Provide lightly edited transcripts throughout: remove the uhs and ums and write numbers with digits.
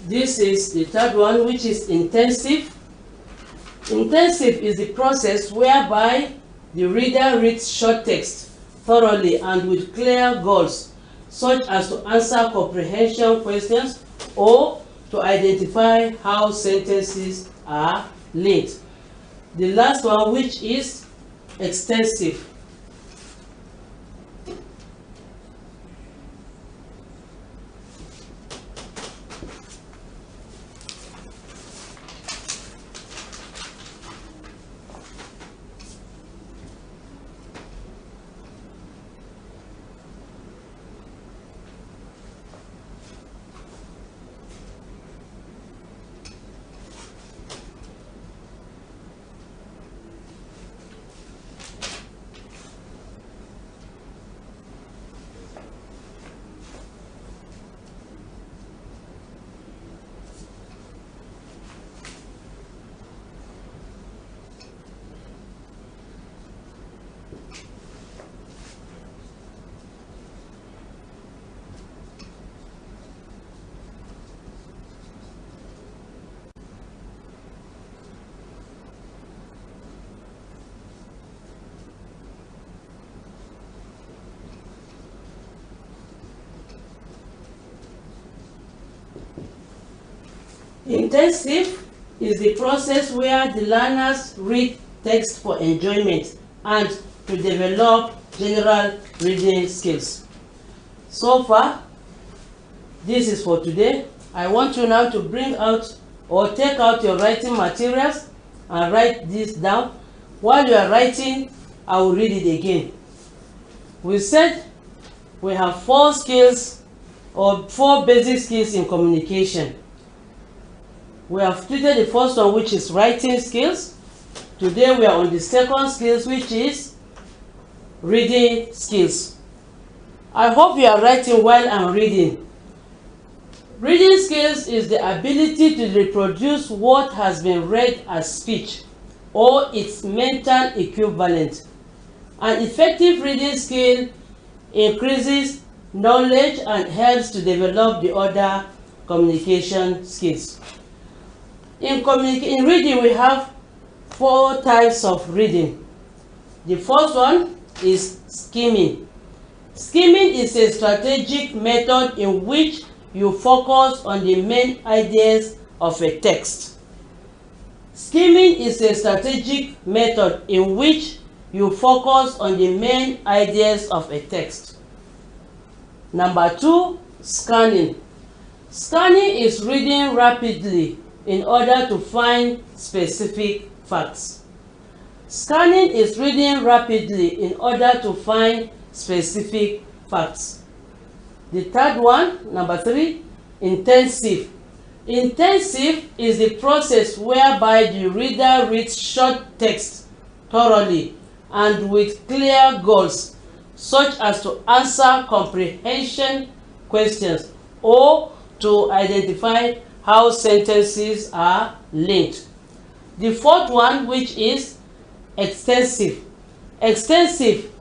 This is the third one, which is intensive. Intensive is the process whereby the reader reads short text thoroughly and with clear goals, such as to answer comprehension questions or to identify how sentences are linked. The last one, which is extensive. Intensive is the process where the learners read text for enjoyment and to develop general reading skills. So far, this is for today. I want you now to bring out or take out your writing materials and write this down. While you are writing, I will read it again. We said we have 4 skills or 4 basic skills in communication. We have treated the first one, which is writing skills. Today we are on the second skills, which is reading skills. I hope you are writing while I'm reading. Reading skills is the ability to reproduce what has been read as speech or its mental equivalent. An effective reading skill increases knowledge and helps to develop the other communication skills. In reading, we have 4 types of reading. The first one is skimming. Skimming is a strategic method in which you focus on the main ideas of a text. Skimming is a strategic method in which you focus on the main ideas of a text. Number 2, scanning. Scanning is reading rapidly in order to find specific facts. Scanning is reading rapidly in order to find specific facts. The third one, number 3, intensive. Intensive is the process whereby the reader reads short text thoroughly and with clear goals, such as to answer comprehension questions or to identify how sentences are linked. The fourth one, which is extensive. Extensive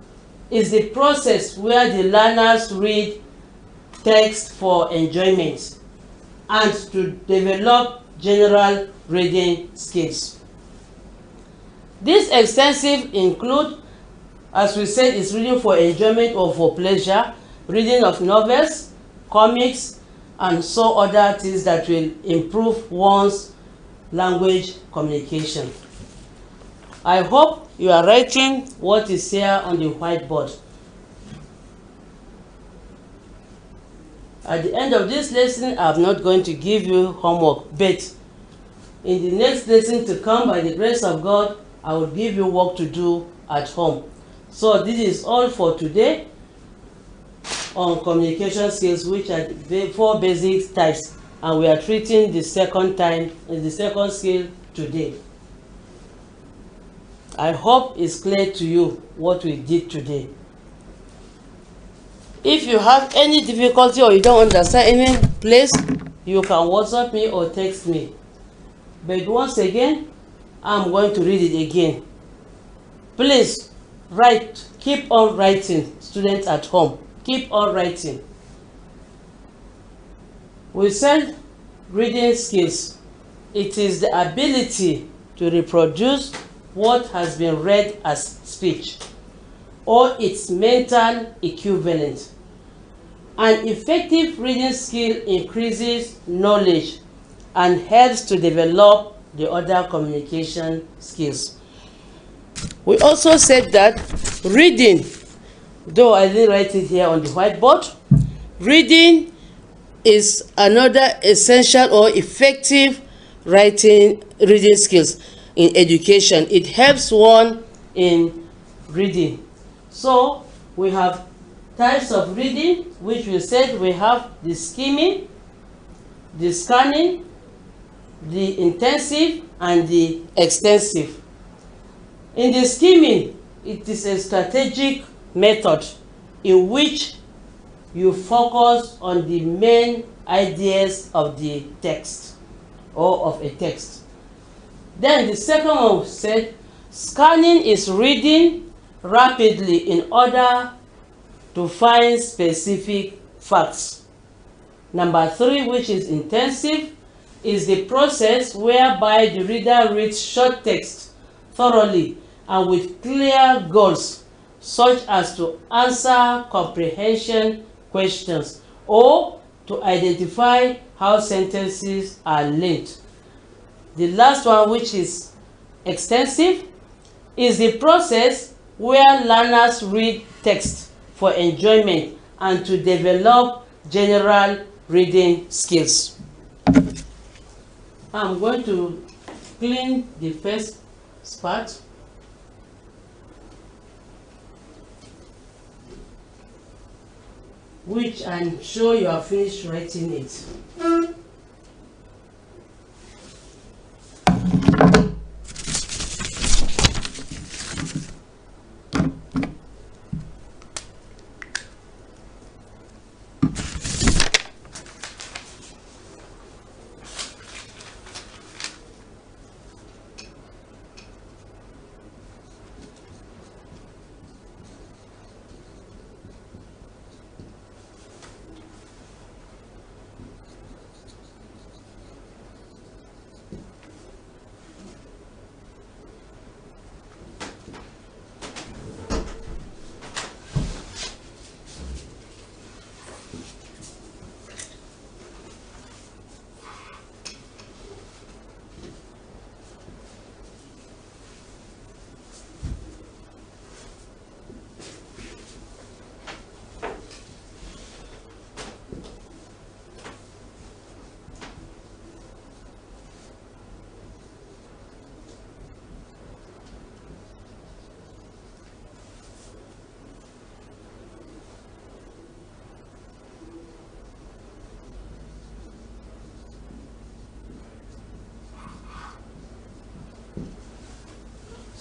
is the process where the learners read text for enjoyment and to develop general reading skills. This extensive include, as we said, is reading for enjoyment or for pleasure, reading of novels, comics, and so other things that will improve one's language communication. I hope you are writing what is here on the whiteboard. At the end of this lesson, I'm not going to give you homework, but in the next lesson to come, by the grace of God, I will give you work to do at home. So this is all for today on communication skills, which are the 4 basic types, and we are treating the second skill today. I hope it's clear to you what we did today. If you have any difficulty or you don't understand any place, you can WhatsApp me or text me. But once again, I'm going to read it again. Please write, keep on writing, students at home. Keep on writing. We said reading skills. It is the ability to reproduce what has been read as speech or its mental equivalent. An effective reading skill increases knowledge and helps to develop the other communication skills. We also said that reading, though I didn't write it here on the whiteboard, reading is another essential or effective reading skills in education. It helps one in reading. So we have types of reading, which we said we have the skimming, the scanning, the intensive, and the extensive. In the skimming, it is a strategic method in which you focus on the main ideas of the text or of a text. Then the second one said scanning is reading rapidly in order to find specific facts. Number 3, which is intensive, is the process whereby the reader reads short text thoroughly and with clear goals, such as to answer comprehension questions or to identify how sentences are linked. The last one, which is extensive, is the process where learners read text for enjoyment and to develop general reading skills. I'm going to clean the first part. Which I'm sure you have finished writing it.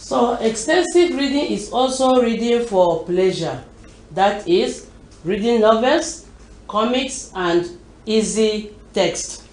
So extensive reading is also reading for pleasure. That is, reading novels, comics, and easy text.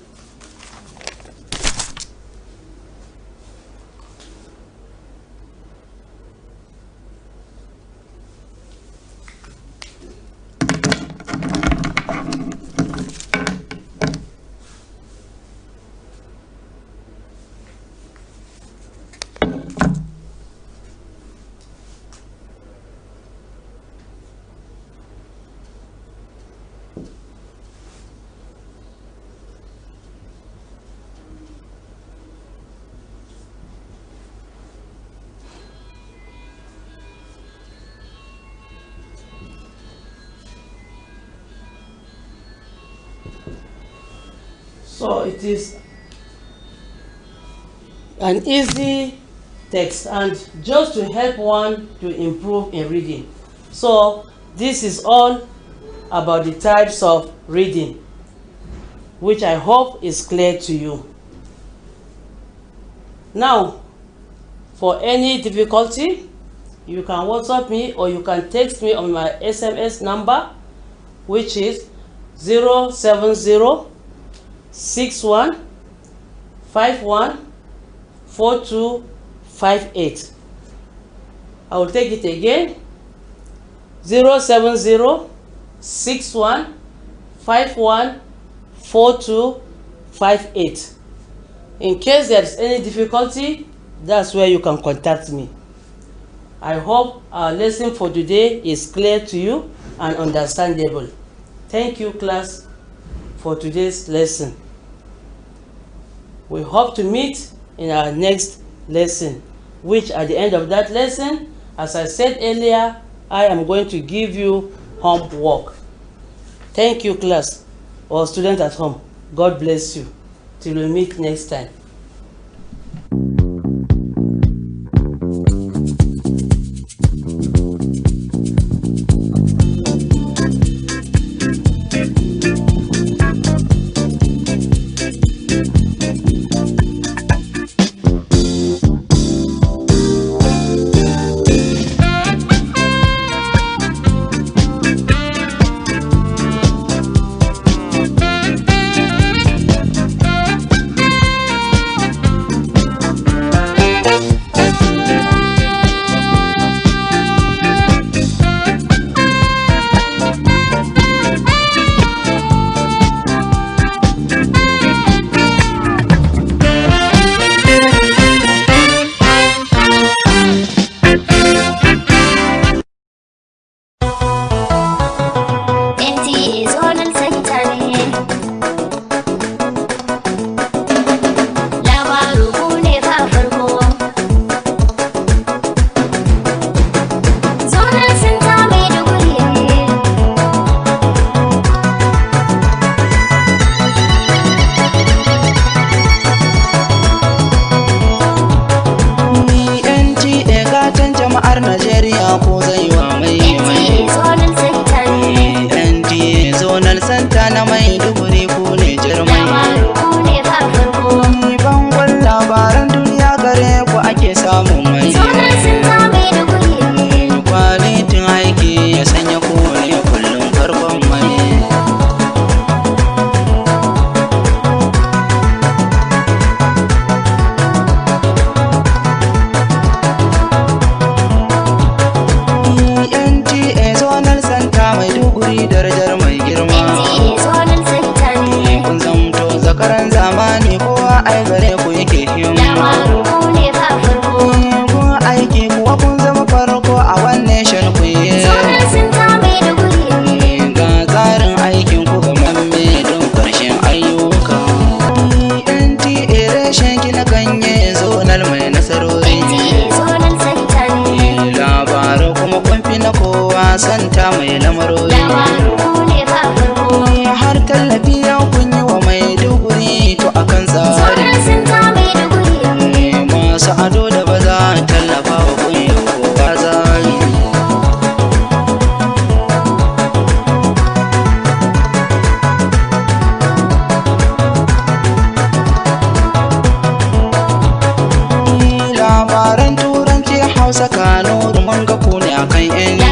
So it is an easy text and just to help one to improve in reading. So this is all about the types of reading, which I hope is clear to you. Now, for any difficulty, you can WhatsApp me or you can text me on my SMS number, which is 070 61 51 4258. I will take it again. 070 61 51 42 58. In case there is any difficulty, that's where you can contact me. I hope our lesson for today is clear to you and understandable. Thank you, class, for today's lesson. We hope to meet in our next lesson, which at the end of that lesson, as I said earlier, I am going to give you homework. Thank you, class, or students at home. God bless you. Till we meet next time. Najeriya ko zai wa mai NTA zonal santa na Maiduguri ku ne jirmai bangon labaran duniya gare ku ake samun mai kwalitin aiki ya sanya ku ne kullum farkon mai darajar mai girma kun zamto zakaran zamani kowa ai gare ku yake himma kun aiki kuwa kun zama farko a one nation ku ga tsarin aikin ku ga mamme don karshen ayyuka NTA reshen gina ganye zonal mai nasarori labaru kuma kun fi na kowa santa mai lamarori har tallafi yau kun yi wa Maiduguri to akan tsari masu ado da ba za a tallafa wa kun yi kowa tsari labaran turanci Hausa Kano mun ga ku ne akan yanci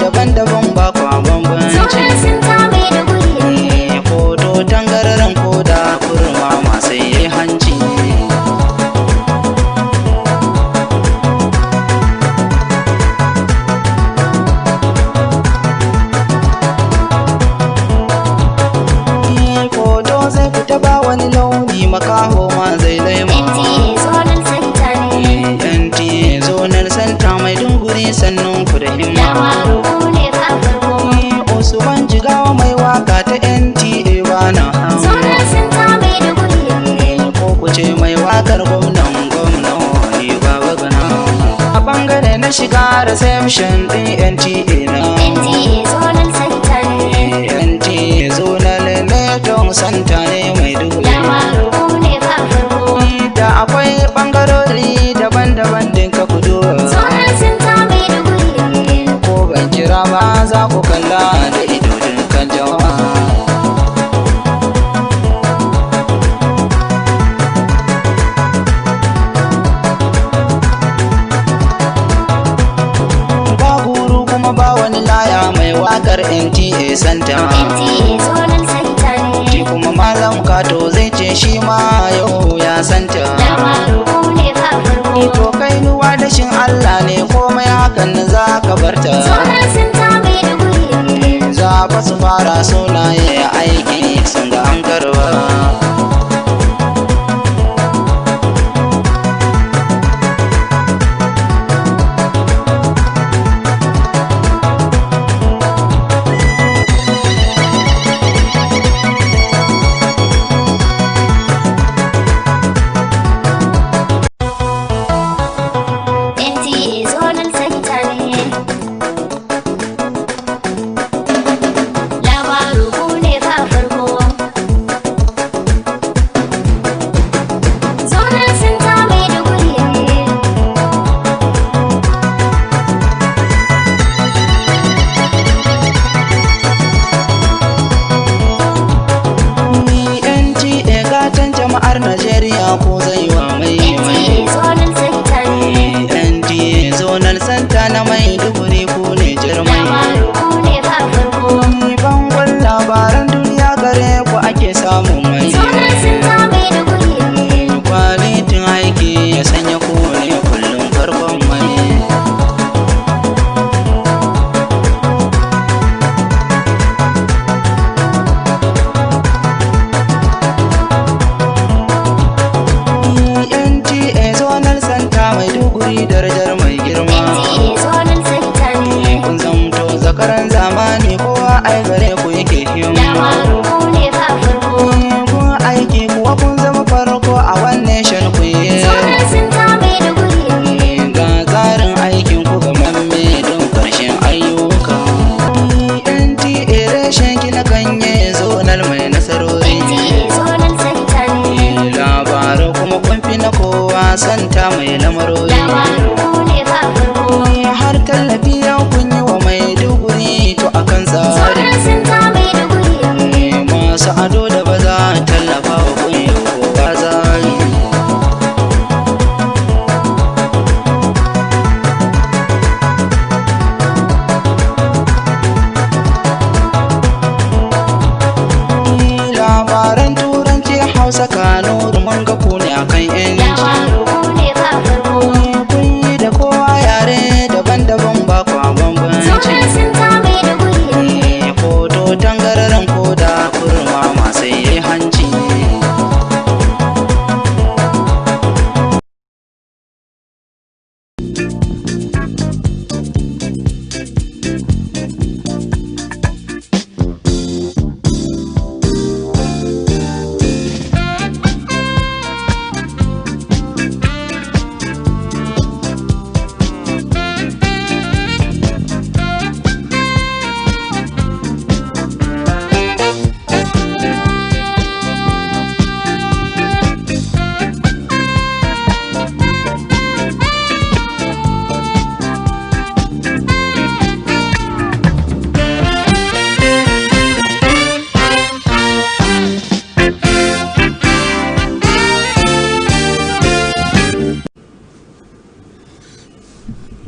daban-daban ba kwa bambanci kodo tangararen koda kurma masu yi hanci kodo zai fita ba wani launi makaho ma zai laima NTA zonal santa Maiduguri sannun ku da himma Usman Jigawa mai waka ta NTA bana ko ku ce mai wakar gwamnan ne baba gana a bangare na shiga reception din NTA na NTA zonal ne don santa ne Maiduguri da akwai bangarori daban-daban din ka kudu ko ban kira ba za ku kalla da ido kan jama'a ba guru kuma ba wani laya mai wakar NTA santa shi kuma malam kato zai ce shi ma yau ya santa to kai nuwa da shin Allah ne komai hakan za ka barta za fa su fara suna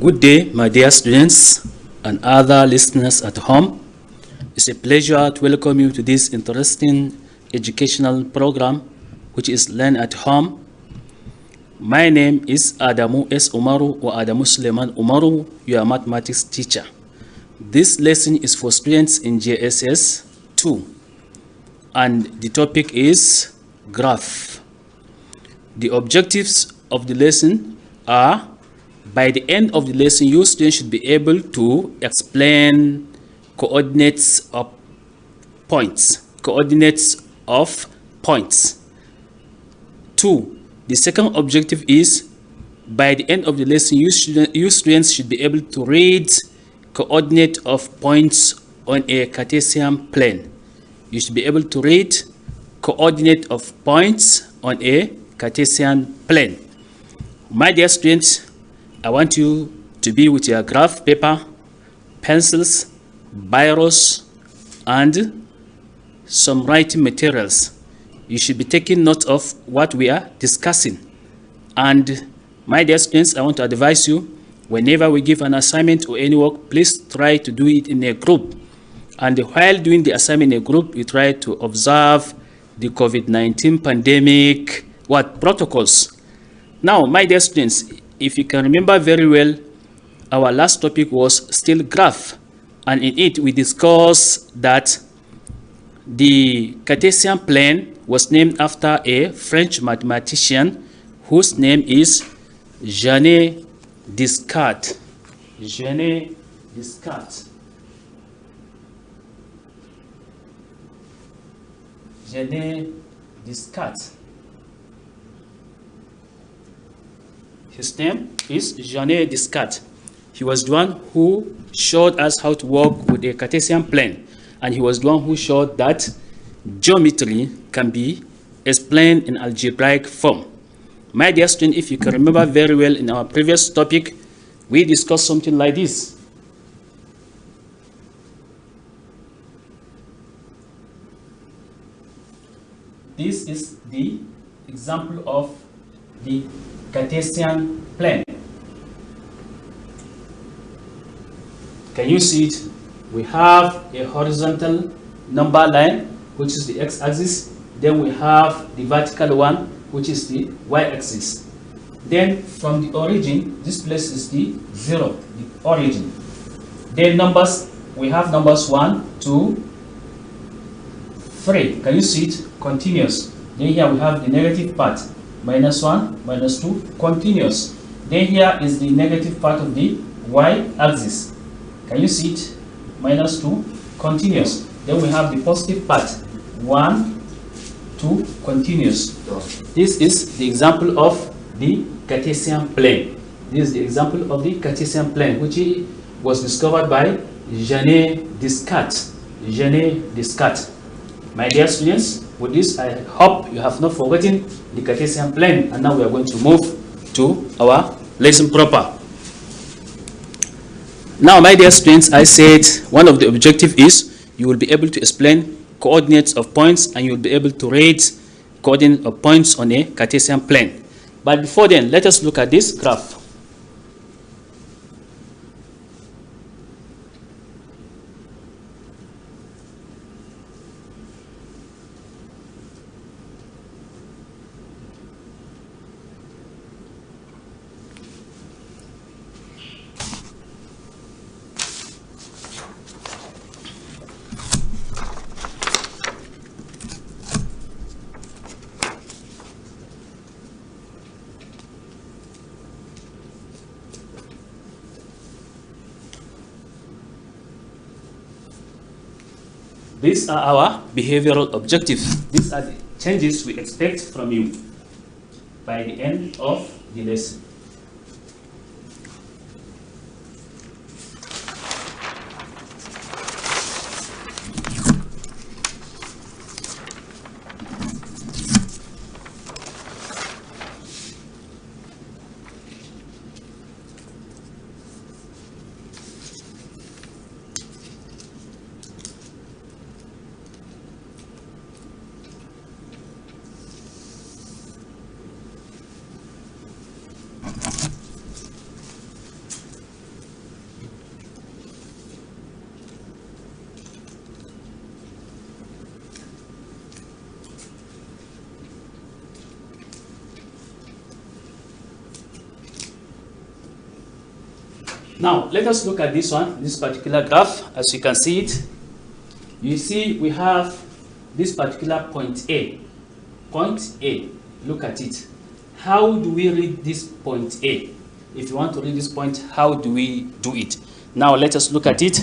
Good day, my dear students and other listeners at home. It's a pleasure to welcome you to this interesting educational program, which is Learn at Home. My name is Adamu S. Umaru or Adamu Suleiman Umaru, your mathematics teacher. This lesson is for students in JSS 2, and the topic is graph. The objectives of the lesson are: by the end of the lesson, you students should be able to explain coordinates of points. Coordinates of points. 2. The second objective is, by the end of the lesson, you students should be able to read coordinate of points on a Cartesian plane. You should be able to read coordinate of points on a Cartesian plane. My dear students, I want you to be with your graph paper, pencils, biros, and some writing materials. You should be taking note of what we are discussing. And my dear students, I want to advise you, whenever we give an assignment or any work, please try to do it in a group. And while doing the assignment in a group, you try to observe the COVID-19 pandemic protocols. Now, my dear students, if you can remember very well, our last topic was still graph, and in it we discussed that the Cartesian plane was named after a French mathematician whose name is Jean Descartes. Jean Descartes. Jean Descartes. His name is Jean Descartes. He was the one who showed us how to work with a Cartesian plane, and he was the one who showed that geometry can be explained in algebraic form. My dear student, if you can remember very well, in our previous topic, we discussed something like this. This is the example of the Cartesian plane. Can you see it? We have a horizontal number line, which is the x-axis. Then we have the vertical one, which is the y-axis. Then from the origin, this place is the 0, the origin. Then numbers, we have numbers 1, 2, 3. Can you see it? Continuous. Then here we have the negative part. -1, -2, continuous. Then here is the negative part of the y-axis. Can you see it? -2, continuous. Then we have the positive part. 1, 2, continuous. This is the example of the Cartesian plane. This is the example of the Cartesian plane, which was discovered by Jean Descartes. Jean Descartes. My dear students, with this, I hope you have not forgotten the Cartesian plane, and now we are going to move to our lesson proper. Now, my dear students, I said one of the objectives is you will be able to explain coordinates of points, and you will be able to read coordinates of points on a Cartesian plane. But before then, let us look at this graph. These are our behavioral objectives. These are the changes we expect from you by the end of the lesson. Now, let us look at this one, this particular graph. As you can see it, you see we have this particular point A. Point A, look at it. How do we read this point A? If you want to read this point, how do we do it? Now, let us look at it.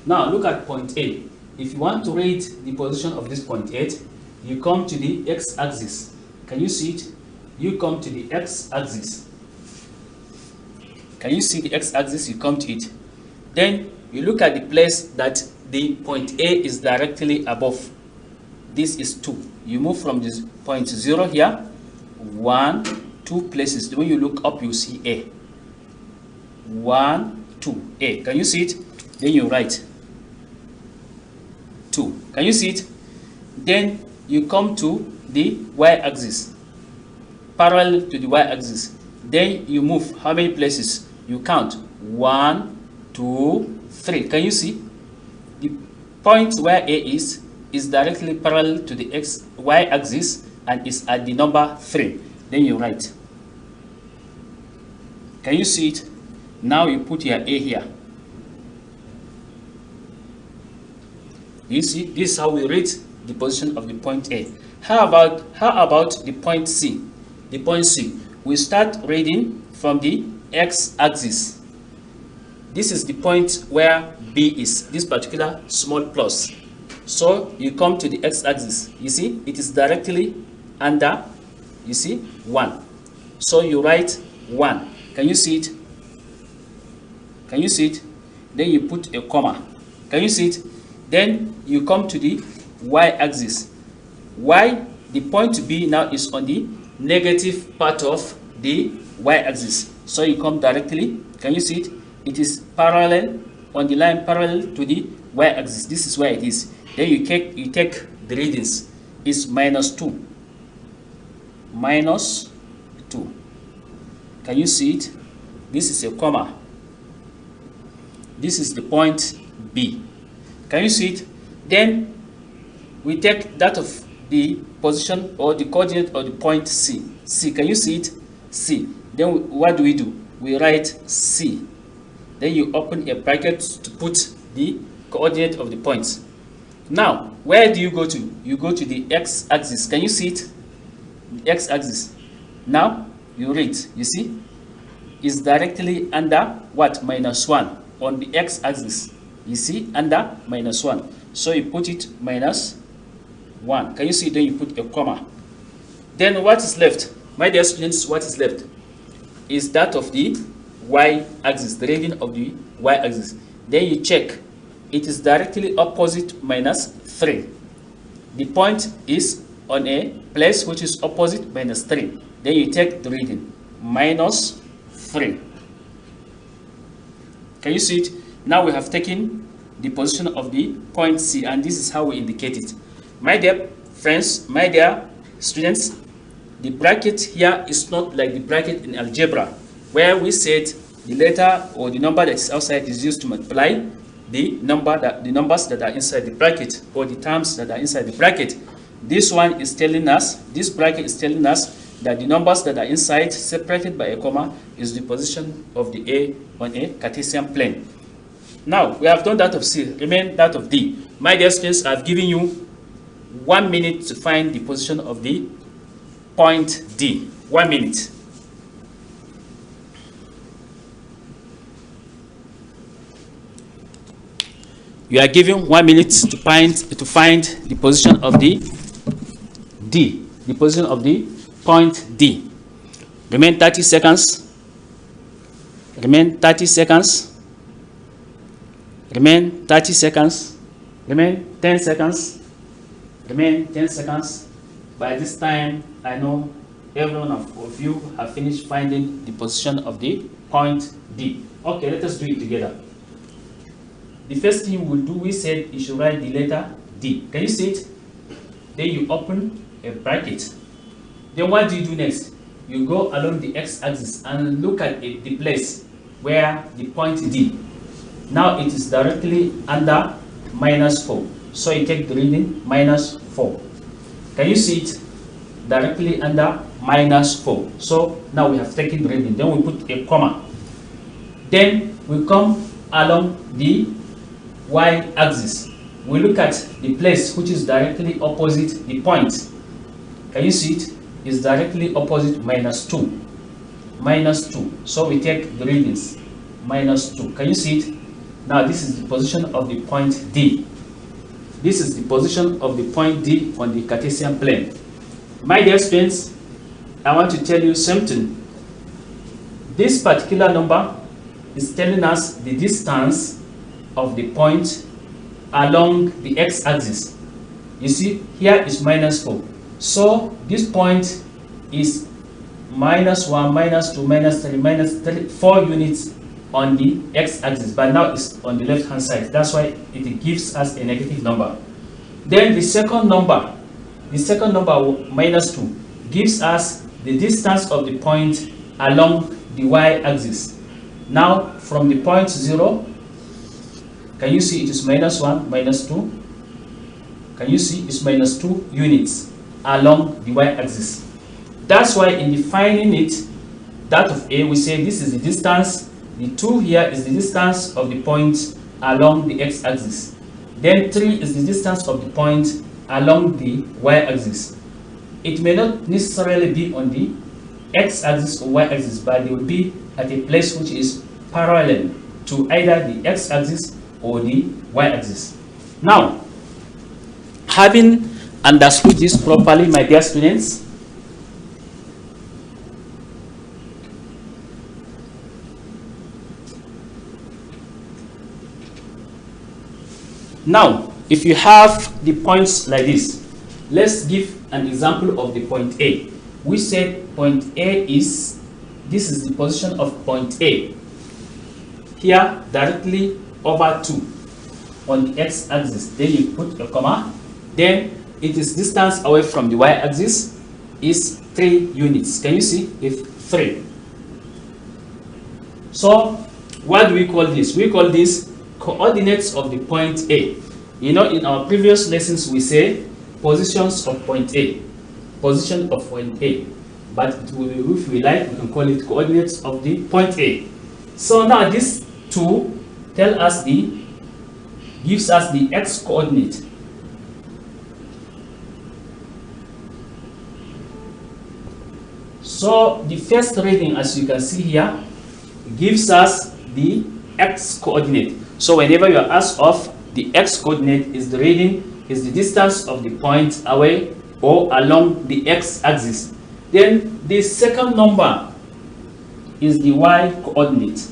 Now, look at point A. If you want to read the position of this point A, you come to the x-axis. Can you see it? You come to the x-axis. Can you see the x-axis? You come to it. Then you look at the place that the point A is directly above. This is 2. You move from this point 0 here, 1, 2 places. When you look up, you see A. 1, 2, A. Can you see it? Then you write 2. Can you see it? Then you come to the y-axis, parallel to the y-axis. Then you move how many places? You count 1, 2, 3. Can you see? The point where A is directly parallel to the y-axis and is at the number 3. Then you write. Can you see it? Now you put your A here. You see, this is how we read the position of the point A. How about the point C? The point C, we start reading from the x-axis. This is the point where B is, this particular small plus. So you come to the x-axis. You see, it is directly under, you see, 1. So you write 1. Can you see it? Can you see it? Then you put a comma. Can you see it? Then you come to the y-axis. Y, the point B now is on the negative part of the y-axis. So you come directly. Can you see it? It is parallel, on the line parallel to the y-axis. This is where it is. Then you take the readings. It's -2. -2. Can you see it? This is a comma. This is the point B. Can you see it? Then we take that of the position or the coordinate of the point C. C, can you see it? C. Then what do? We write C. Then you open a bracket to put the coordinate of the points. Now, where do you go to? You go to the x-axis. Can you see it? The x-axis. Now, you read. You see? It's directly under what? -1 on the x-axis. You see? Under -1. So you put it -1. Can you see? Then you put a comma. Then what is left? My dear students, what is left? Is that of the y-axis, the reading of the y-axis. Then you check. It is directly opposite -3. The point is on a place which is opposite -3. Then you take the reading, -3. Can you see it? Now we have taken the position of the point C, and this is how we indicate it. My dear friends, my dear students, the bracket here is not like the bracket in algebra, where we said the letter or the number that is outside is used to multiply the numbers that are inside the bracket, or the terms that are inside the bracket. This one is telling us, this bracket is telling us that the numbers that are inside, separated by a comma, is the position of the A on a Cartesian plane. Now, we have done that of C, remain that of D. My dear students, I've given you 1 minute to find the position of the point D. 1 minute. You are given 1 minute to find the position of the D, the position of the point D. Remain 30 seconds. Remain 30 seconds. Remain 30 seconds. Remain 10 seconds. Remain 10 seconds. By this time, I know every one of you have finished finding the position of the point D. Okay, let us do it together. The first thing we'll do, we said you should write the letter D. Can you see it? Then you open a bracket. Then what do you do next? You go along the x-axis and look at the place where the point D. Now it is directly under -4. So you take the reading -4. Can you see it? Directly under minus 4. So now we have taken the reading, then we put a comma. Then we come along the y-axis. We look at the place which is directly opposite the point. Can you see it? It's directly opposite minus 2. Minus 2. So we take the readings. Minus 2. Can you see it? Now this is the position of the point D. This is the position of the point D on the Cartesian plane. My dear students, I want to tell you something. This particular number is telling us the distance of the point along the x-axis. You see, here is minus 4. So this point is minus 1, minus 2, minus 3, minus 3, 4 units on the x-axis, but now it's on the left-hand side. That's why it gives us a negative number. Then the second number minus 2, gives us the distance of the point along the y-axis. Now from the point 0, can you see it is minus 1, minus 2? Can you see it's minus 2 units along the y-axis? That's why in defining it, that of A, we say this is the distance. The 2 here is the distance of the point along the x-axis. Then 3 is the distance of the point along the y-axis. It may not necessarily be on the x-axis or y-axis, but they will be at a place which is parallel to either the x-axis or the y-axis. Now, having understood this properly, my dear students, now if you have the points like this, let's give an example of the point A. We said point A is, this is the position of point A. Here, directly over 2 on the x-axis. Then you put a comma. Then it is distance away from the y-axis is 3 units. Can you see? It's 3. So what do we call this? We call this coordinates of the point A. You know, in our previous lessons we say positions of point A. Position of point A. But it will, if we like, we can call it coordinates of the point A. So now these two gives us the x coordinate. So the first reading, as you can see here, gives us the x coordinate. So whenever you are asked of the x coordinate, is the reading, is the distance of the point away or along the x-axis. Then the second number is the y coordinate.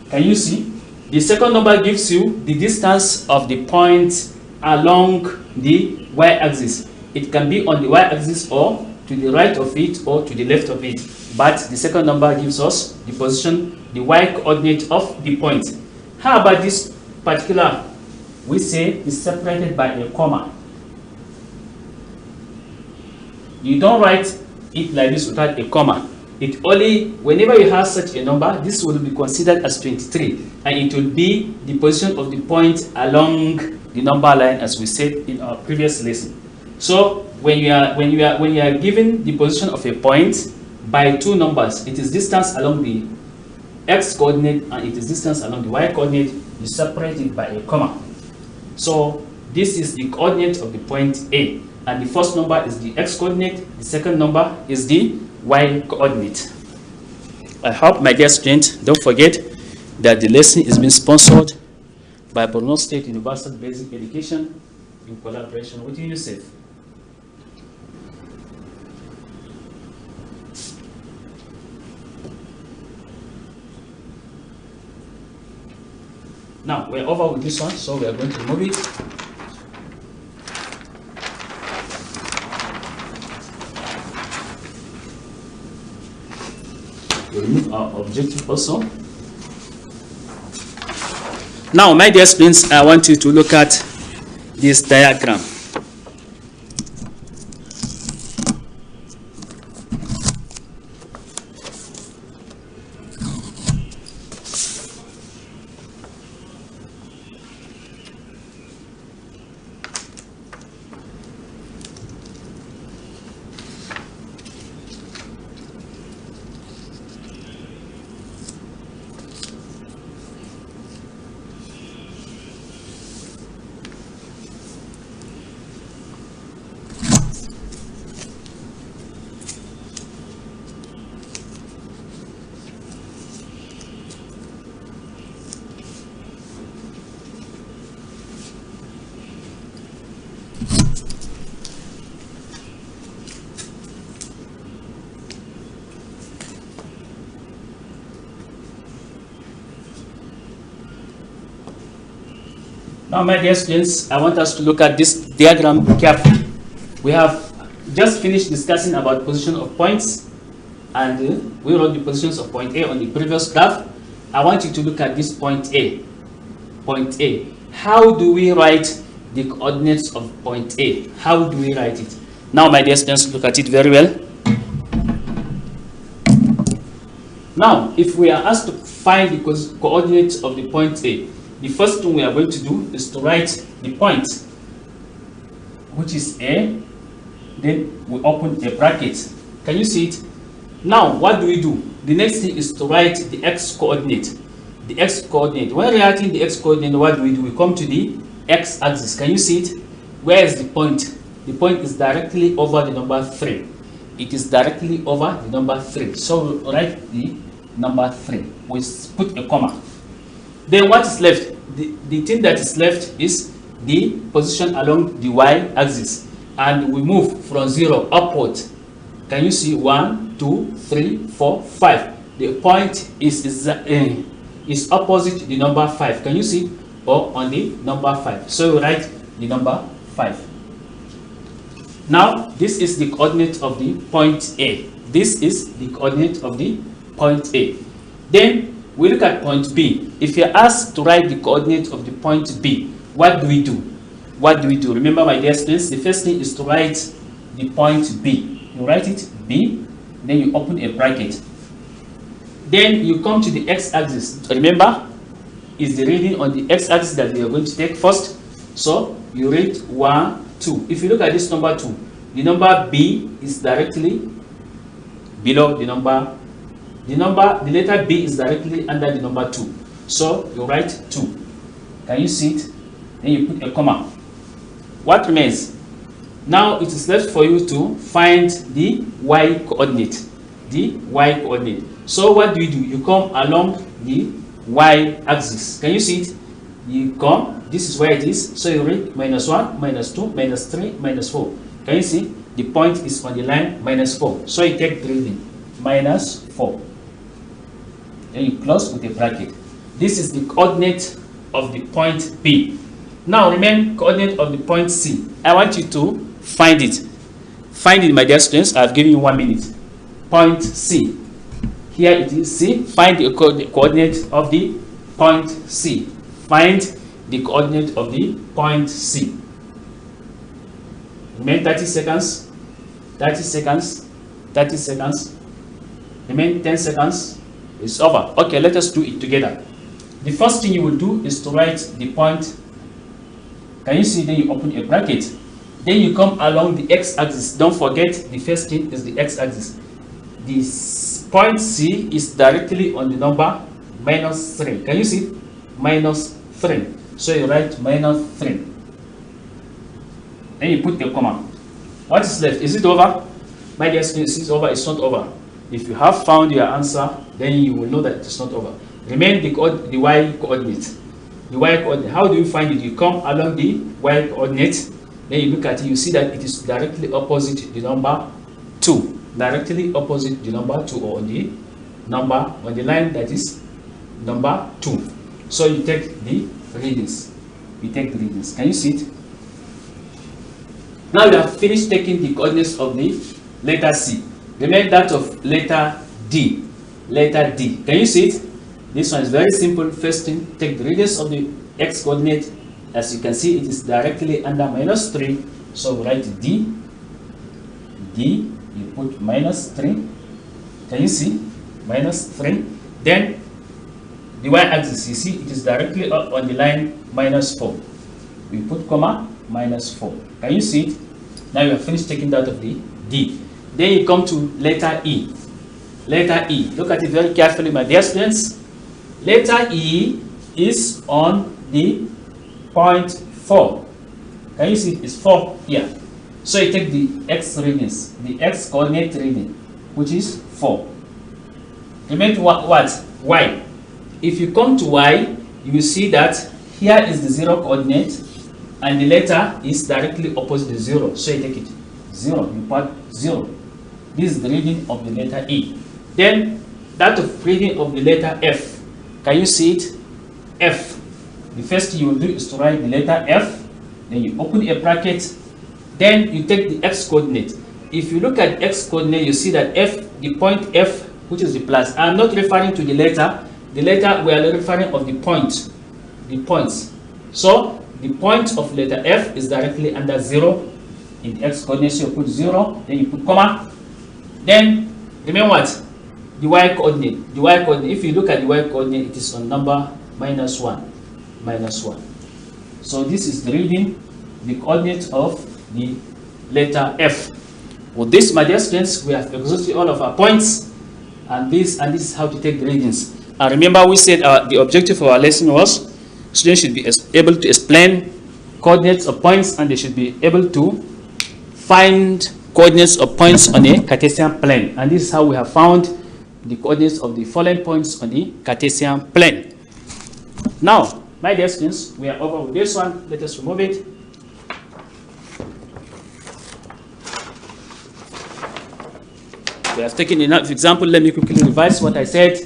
Can you see? The second number gives you the distance of the point along the y-axis. It can be on the y-axis or to the right of it or to the left of it. But the second number gives us the position, the y coordinate of the point. How about this particular? We say is separated by a comma. You don't write it like this without a comma. It only, whenever you have such a number, this will be considered as 23, and it will be the position of the point along the number line, as we said in our previous lesson. So when you are given the position of a point by two numbers, it is distance along the x coordinate and it is distance along the y coordinate. You separate it by a comma. So this is the coordinate of the point A, and the first number is the x coordinate, the second number is the y coordinate. I hope, my dear students, don't forget that the lesson is being sponsored by Borno State Universal Basic Education in collaboration with UNICEF. Now we're over with this one, so we are going to remove it. We remove our objective also. Now, my dear students, I want you to look at this diagram. Now, my dear students, I want us to look at this diagram carefully. We have just finished discussing about position of points, and we wrote the positions of point A on the previous graph. I want you to look at this point A. Point A. How do we write the coordinates of point A? How do we write it? Now, my dear students, look at it very well. Now, if we are asked to find the coordinates of the point A, the first thing we are going to do is to write the point, which is A. Then we open a bracket. Can you see it? Now, what do we do? The next thing is to write the x-coordinate. The x-coordinate. When writing the x-coordinate, what do? We come to the x-axis. Can you see it? Where is the point? The point is directly over the number 3. It is directly over the number 3. So we write the number 3. We put a comma. Then what is left? The thing that is left is the position along the y-axis. And we move from 0 upward. Can you see? 1, 2, 3, 4, 5. The point is opposite the number 5. Can you see? Or on the number 5. So we write the number 5. Now, this is the coordinate of the point A. This is the coordinate of the point A. Then we look at point B. If you're asked to write the coordinate of the point B, what do we do? What do we do? Remember, my dear students, the first thing is to write the point B. You write it B, then you open a bracket. Then you come to the x-axis. Remember, is the reading on the x-axis that we are going to take first. So you read 1, 2. If you look at this number 2, the number B is directly below the number. The letter B is directly under the number 2. So you write 2. Can you see it? Then you put a comma. What remains? Now it is left for you to find the y coordinate. The y coordinate. So what do? You come along the y-axis. Can you see it? You come, this is where it is. So you read -1, -2, -3, -4. Can you see? The point is on the line -4. So you take the reading, -4. Then you close with a bracket. This is the coordinate of the point B. Now remain coordinate of the point C. I want you to find it. Find it, my dear students. I've given you 1 minute. Point C. Here it is C. Find the coordinate of the point C. Find the coordinate of the point C. Remain 30 seconds. 30 seconds. 30 seconds. Remain 10 seconds. It's over. Okay, let us do it together. The first thing you will do is to write the point. Can you see? Then you open a bracket. Then you come along the x-axis. Don't forget, the first thing is the x-axis. This point C is directly on the number -3. Can you see? -3. So you write -3. Then you put the comma. What is left? Is it over? My dear students, it's over. It's not over. If you have found your answer, then you will know that it's not over. Remain the y coordinate. The y coordinate. How do you find it? You come along the y coordinate. Then you look at it. You see that it is directly opposite the number 2. Directly opposite the number 2, or on the number on the line that is number 2. So you take the readings. You take the readings. Can you see it? Now you have finished taking the coordinates of the letter C. Remain that of letter D. Letter D. Can you see it? This one is very simple. First thing, take the radius of the x coordinate. As you can see, it is directly under -3. So we write D. D. You put -3. Can you see? -3. Then the y-axis, you see, it is directly up on the line -4. We put comma -4. Can you see it? Now you have finished taking that of the D. Then you come to letter E. Letter E. Look at it very carefully, my dear students. Letter E is on the point 4. Can you see it? It's 4 here. So you take the x readings, the x coordinate reading, which is 4. Remain what? Y. If you come to Y, you will see that here is the 0 coordinate, and the letter is directly opposite the 0. So you take it 0. You put 0. This is the reading of the letter E. Then that of reading of the letter F. Can you see it? F. the first thing you will do is to write the letter F, then you open a bracket, then you take the X coordinate. If you look at X coordinate, you see that F, the point F, which is the plus. I'm not referring to the letter. The letter we are referring of the point, the points. So the point of letter F is directly under 0 in the X coordinate. So you put 0, then you put comma. Then remember what? The Y coordinate. The Y coordinate. If you look at the Y coordinate, it is on number -1, -1. So this is the reading, the coordinate of the letter F. With this, my dear students, we have exhausted all of our points, and this is how to take the readings. And remember, we said the objective of our lesson was students should be able to explain coordinates of points, and they should be able to find coordinates of points on a Cartesian plane. And this is how we have found the coordinates of the following points on the Cartesian plane. Now, my dear students, we are over with this one. Let us remove it. We have taken enough example. Let me quickly revise what I said.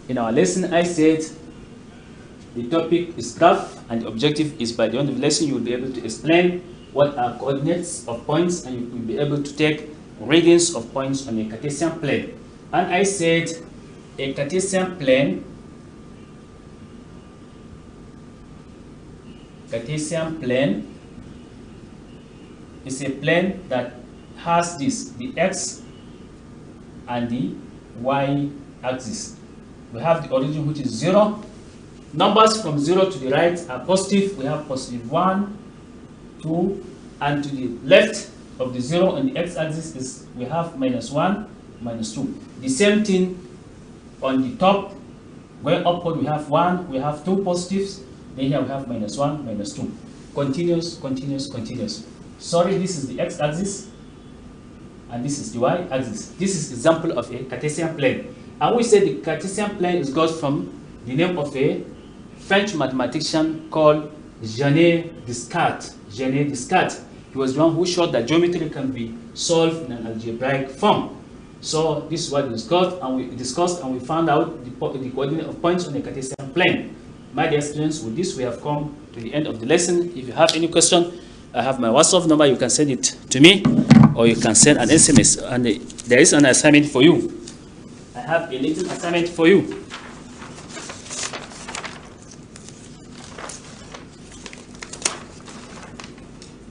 In our lesson, I said the topic is graph, and the objective is by the end of the lesson, you will be able to explain what are coordinates of points, and you will be able to take readings of points on a Cartesian plane. And I said a Cartesian plane is a plane that has this, the X and the Y axis. We have the origin, which is 0. Numbers from 0 to the right are positive. We have positive 1, 2, and to the left of the 0 on the X axis is we have -1, -2. The same thing on the top, going upward, we have 1, we have 2 positives, then here we have -1, -2. Continuous, continuous, continuous. Sorry, this is the X axis, and this is the Y axis. This is example of a Cartesian plane. And we say the Cartesian plane is got from the name of a French mathematician called René Descartes. René Descartes. He was the one who showed that geometry can be solved in an algebraic form. So this is what we discussed, and we found out the coordinate of points on the Cartesian plane. My dear students, with this we have come to the end of the lesson. If you have any question, I have my WhatsApp number. You can send it to me, or you can send an SMS. And there is an assignment for you. I have a little assignment for you.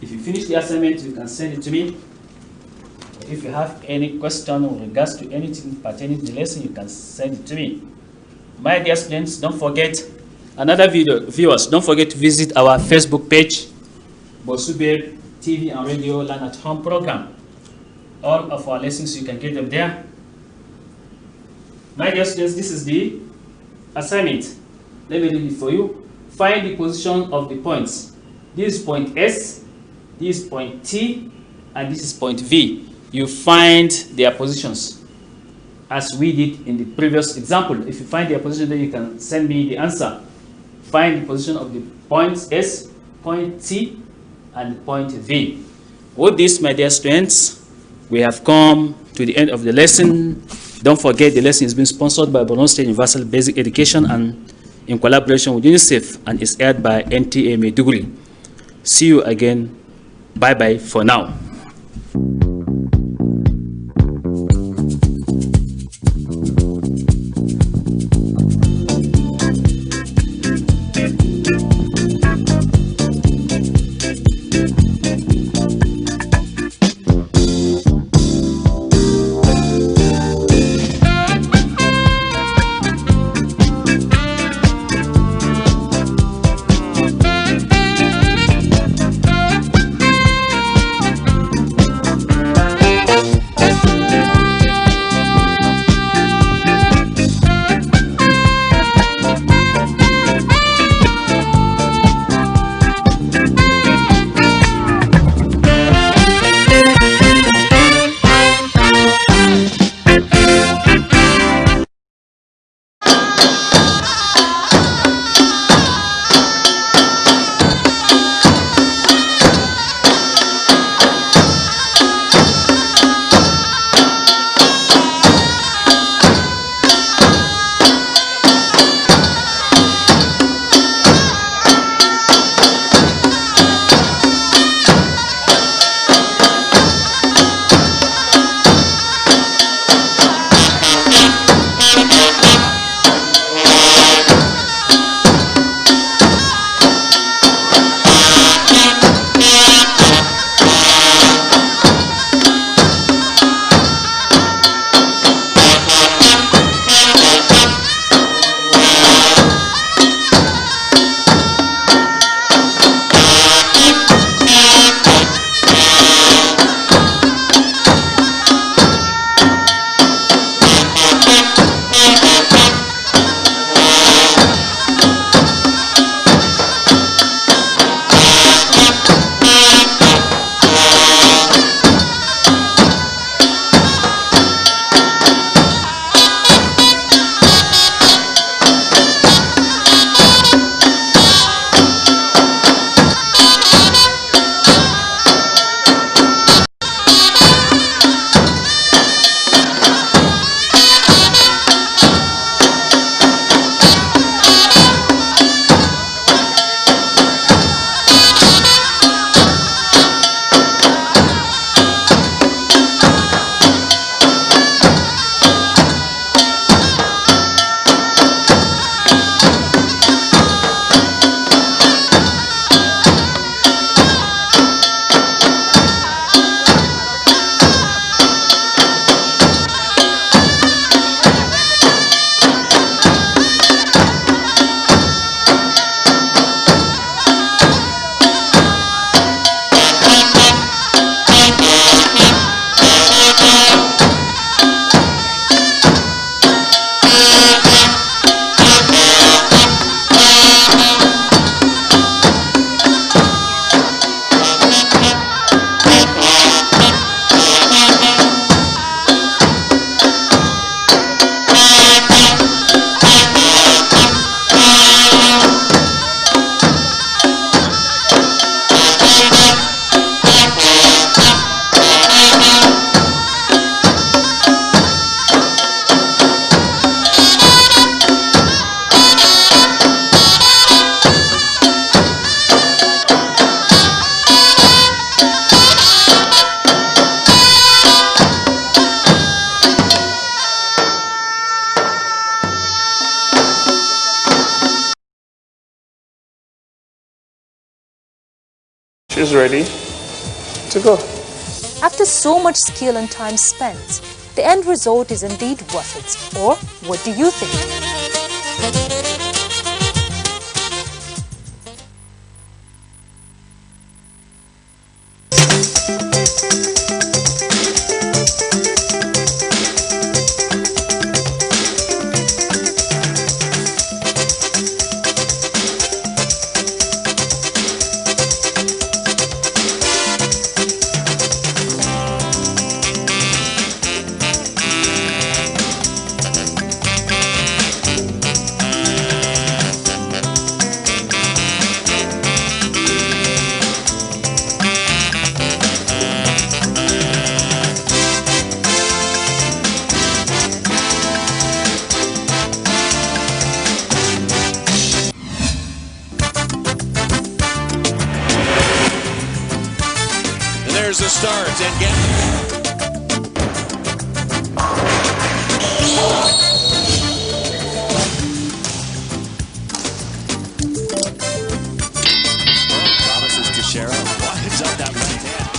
If you finish the assignment, you can send it to me. If you have any question with regards to anything pertaining to the lesson, you can send it to me. My dear students, don't forget, viewers, don't forget to visit our Facebook page, Bosube TV and Radio Learn at Home program. All of our lessons, you can get them there. My dear students, this is the assignment. Let me read it for you. Find the position of the points. This is point S, this is point T, and this is point V. You find their positions as we did in the previous example. If you find their position, then you can send me the answer. Find the position of the points S, point T, and point V. With this, my dear students, we have come to the end of the lesson. Don't forget, the lesson is being sponsored by Borno State Universal Basic Education and in collaboration with UNICEF, and is aired by NTA Maiduguri. See you again. Bye-bye for now. She's ready to go. After so much skill and time spent, the end result is indeed worth it. Or what do you think? There's a start and get. Promises to Shara. Winds up that right hand.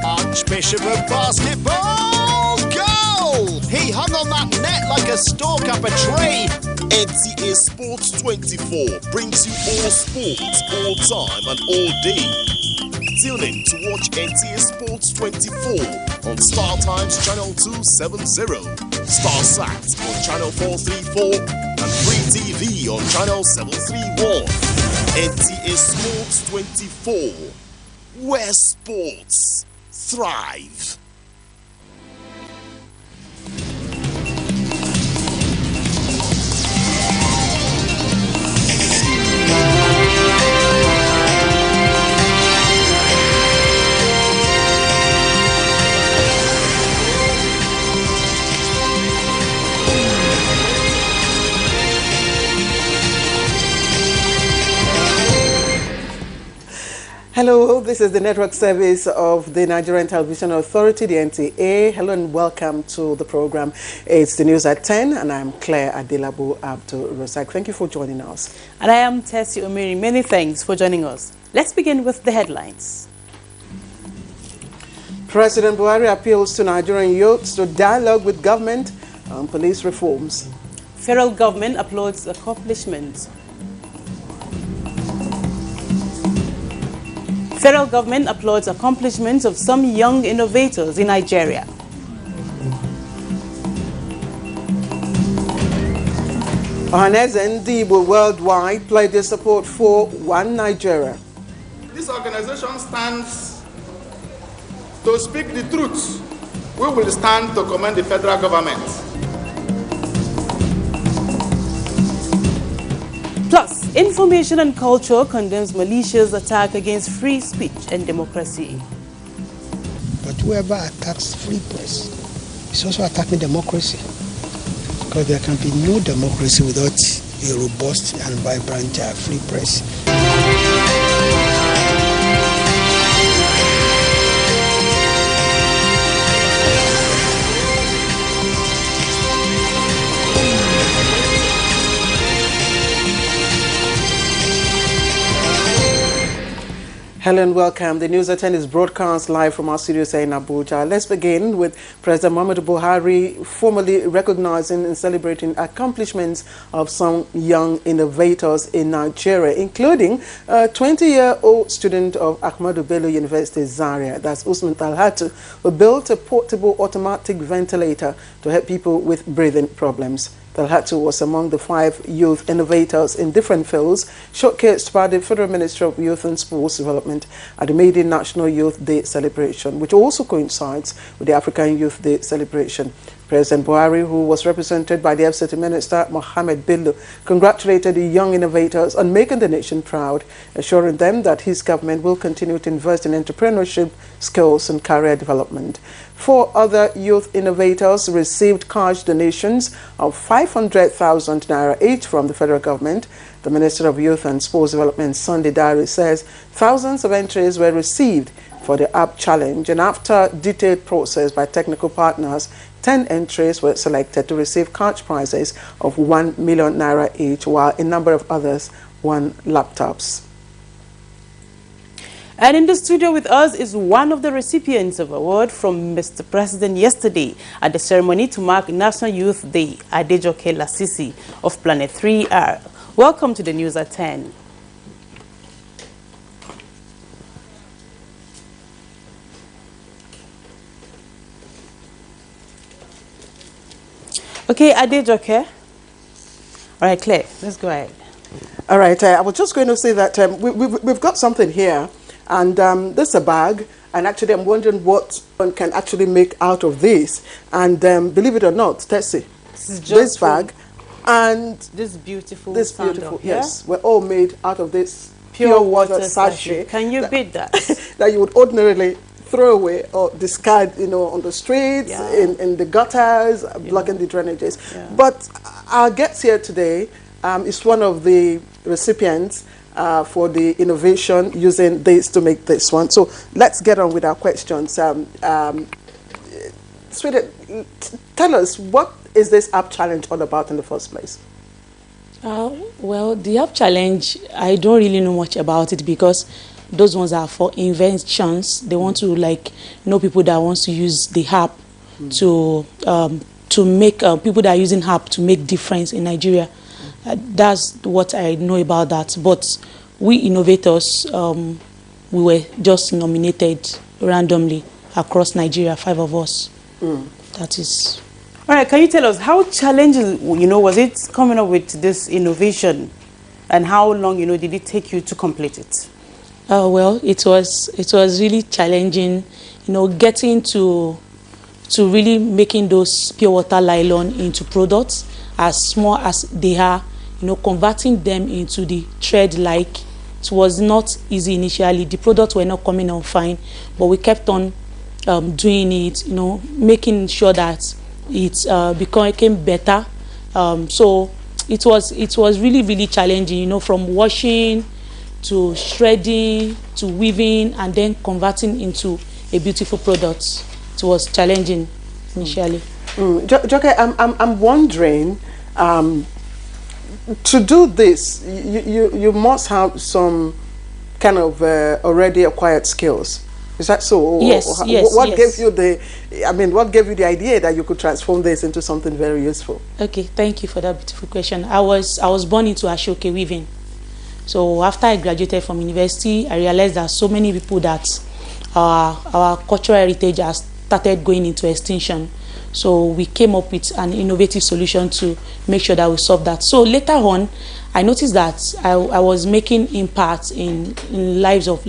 Archbishop of basketball, goal! He hung on that net like a stork up a tree. NTA Sports 24 brings you all sports, all time and all day. Tune in to watch NTA Sports 24 on Star Times Channel 270, StarSat on Channel 434 and Free TV on Channel 731. NTA Sports 24, where sports thrive. Hello, this is the network service of the Nigerian Television Authority, the NTA. Hello and welcome to the program. It's the news at 10 and I'm Claire Adelabu Abdul Rosak. Thank you for joining us. And I am Tessie Omiri. Many thanks for joining us. Let's begin with the headlines. President Buhari appeals to Nigerian youths to dialogue with government on police reforms. Federal government applauds accomplishments. Federal government applauds accomplishments of some young innovators in Nigeria. Ohaneze Ndibo worldwide pledges support for One Nigeria. This organization stands to speak the truth. We will stand to commend the federal government. Plus, Information and Culture condemns Malaysia's attack against free speech and democracy. But whoever attacks free press is also attacking democracy, because there can be no democracy without a robust and vibrant free press. Hello and welcome. The News at 10 is broadcast live from our studios here in Abuja. Let's begin with President Muhammadu Buhari formally recognizing and celebrating accomplishments of some young innovators in Nigeria, including a 20-year-old student of Ahmadu Bello University, Zaria, that's Usman Talhatu, who built a portable automatic ventilator to help people with breathing problems. Talhatu was among the 5 youth innovators in different fields showcased by the Federal Ministry of Youth and Sports Development at the maiden National Youth Day celebration, which also coincides with the African Youth Day celebration. President Buhari, who was represented by the FCT Minister Mohammed Bello, congratulated the young innovators on making the nation proud, assuring them that his government will continue to invest in entrepreneurship, skills and career development. 4 other youth innovators received cash donations of 500,000 naira each from the federal government. The Minister of Youth and Sports Development, Sunday Diary, says thousands of entries were received for the app challenge. And after detailed process by technical partners, 10 entries were selected to receive cash prizes of 1 million naira each, while a number of others won laptops. And in the studio with us is one of the recipients of award from Mr. President yesterday at the ceremony to mark National Youth Day, Adejoke Lasisi of Planet 3R. Welcome to the News at 10. Okay, Adejoke. All right, Claire, let's go ahead. All right, I was just going to say that we've got something here, and this is a bag, and actually I'm wondering what one can actually make out of this. And believe it or not, Tessie, this bag and this beautiful sandal, yes, were all made out of this pure water sachet. Can you beat that? That you would ordinarily throw away or discard, on the streets, in the gutters, blocking the drainages. Yeah. But our guest here today is one of the recipients for the innovation using this to make this one. So let's get on with our questions. Sweetie, tell us, what is this app challenge all about in the first place? Well, the app challenge, I don't really know much about it because those ones are for inventions. They want to know people that wants to use the app to make people that are using app to make difference in Nigeria. That's what I know about that. But we innovators, we were just nominated randomly across Nigeria, 5 of us. That is. All right, can you tell us how challenging, was it coming up with this innovation, and how long, did it take you to complete it? Well, it was really challenging, getting to really making those pure water nylon into products as small as they are, converting them into the thread-like. It was not easy initially. The products were not coming out fine, but we kept on doing it, making sure that it became better. So it was really, really challenging, from washing to shredding to weaving and then converting into a beautiful product. It was challenging initially. Joke, I'm wondering, to do this, you must have some kind of already acquired skills. Is that so? Yes, what gave you what gave you the idea that you could transform this into something very useful? Okay, thank you for that beautiful question. I was born into Ashoke weaving. So after I graduated from university, I realized that so many people that our cultural heritage has started going into extinction. So we came up with an innovative solution to make sure that we solve that. So later on, I noticed that I was making impact in lives of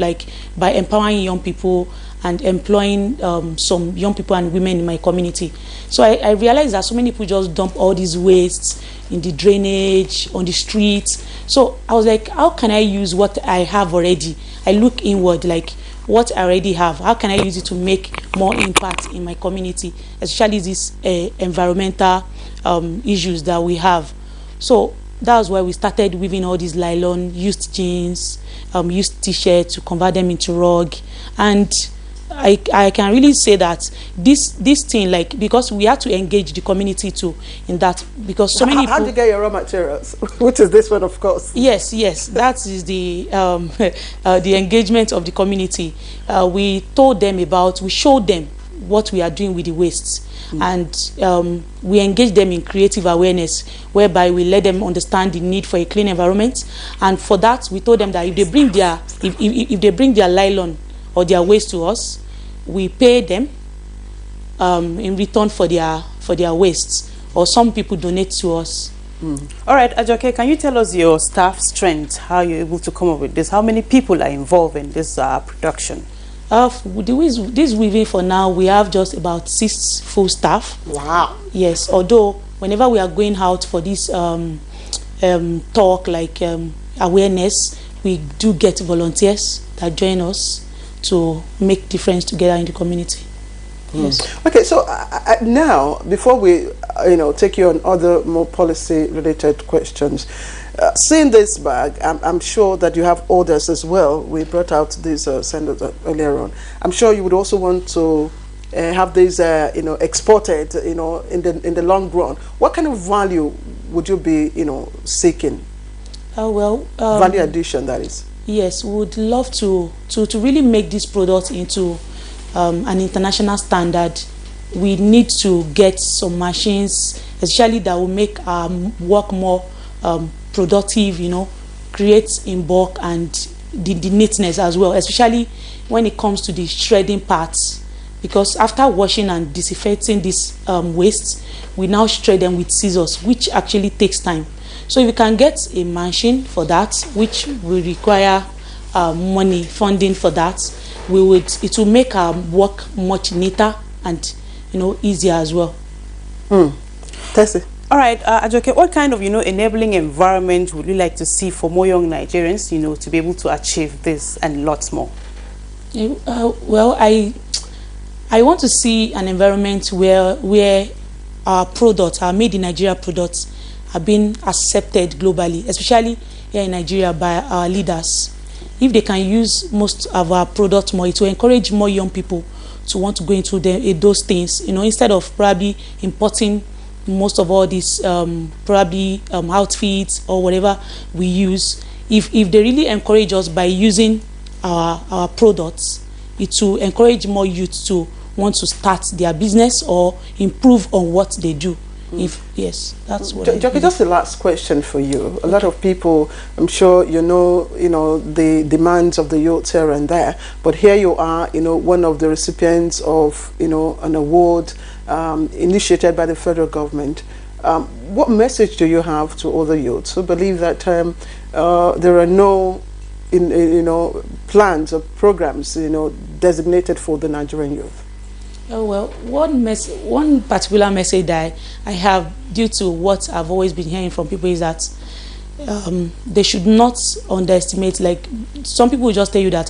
by empowering young people and employing some young people and women in my community. So I realized that so many people just dump all these wastes in the drainage, on the streets. So I was like, how can I use what I have already? I look inward, what I already have. How can I use it to make more impact in my community, especially these environmental issues that we have? So that was why we started weaving all these nylon, used jeans, used t-shirts to convert them into rug. And I can really say that this thing, because we had to engage the community too in that, because so many people. How do you get your raw materials? Which is this one, of course. Yes, that is the engagement of the community. We showed them what we are doing with the wastes. And we engage them in creative awareness, whereby we let them understand the need for a clean environment. And for that, we told them that if they bring their nylon or their waste to us, we pay them in return for their wastes, or some people donate to us. All right, Ajoke, can you tell us your staff strength? How you're able to come up with this? How many people are involved in this production? This weaving, for now, we have just about 6 full staff. Wow. Yes, although whenever we are going out for this talk, awareness, we do get volunteers that join us to make difference together in the community. Yes. Okay, so now, before we take you on other more policy-related questions, Seeing this bag, I'm sure that you have orders as well. We brought out these sandals earlier on. I'm sure you would also want to have these, exported, in the long run. What kind of value would you be, seeking? Value addition, that is. Yes, we would love to really make this product into an international standard. We need to get some machines, especially that will make our work more productive, create in bulk, and the neatness as well, especially when it comes to the shredding parts. Because after washing and disinfecting this waste, we now shred them with scissors, which actually takes time. So if you can get a machine for that, which will require money, funding for that, it will make our work much neater and easier as well. Tessie. All right, Ajoke, what kind of enabling environment would you like to see for more young Nigerians, to be able to achieve this and lots more? Well, I want to see an environment where our products, our made in Nigeria products, are being accepted globally, especially here in Nigeria by our leaders. If they can use most of our products more, it will encourage more young people to want to go into those things, instead of probably importing most of all these outfits or whatever we use. If they really encourage us by using our products, it will encourage more youth to want to start their business or improve on what they do. Yes, that's what. Jockey, just the last question for you. A lot of people, I'm sure the demands of the youth here and there, but here you are, one of the recipients of, an award initiated by the federal government. What message do you have to other youths who believe that there are no, plans or programs, designated for the Nigerian youth? Oh, well, one particular message that I have, due to what I've always been hearing from people, is that they should not underestimate. Like, some people will just tell you that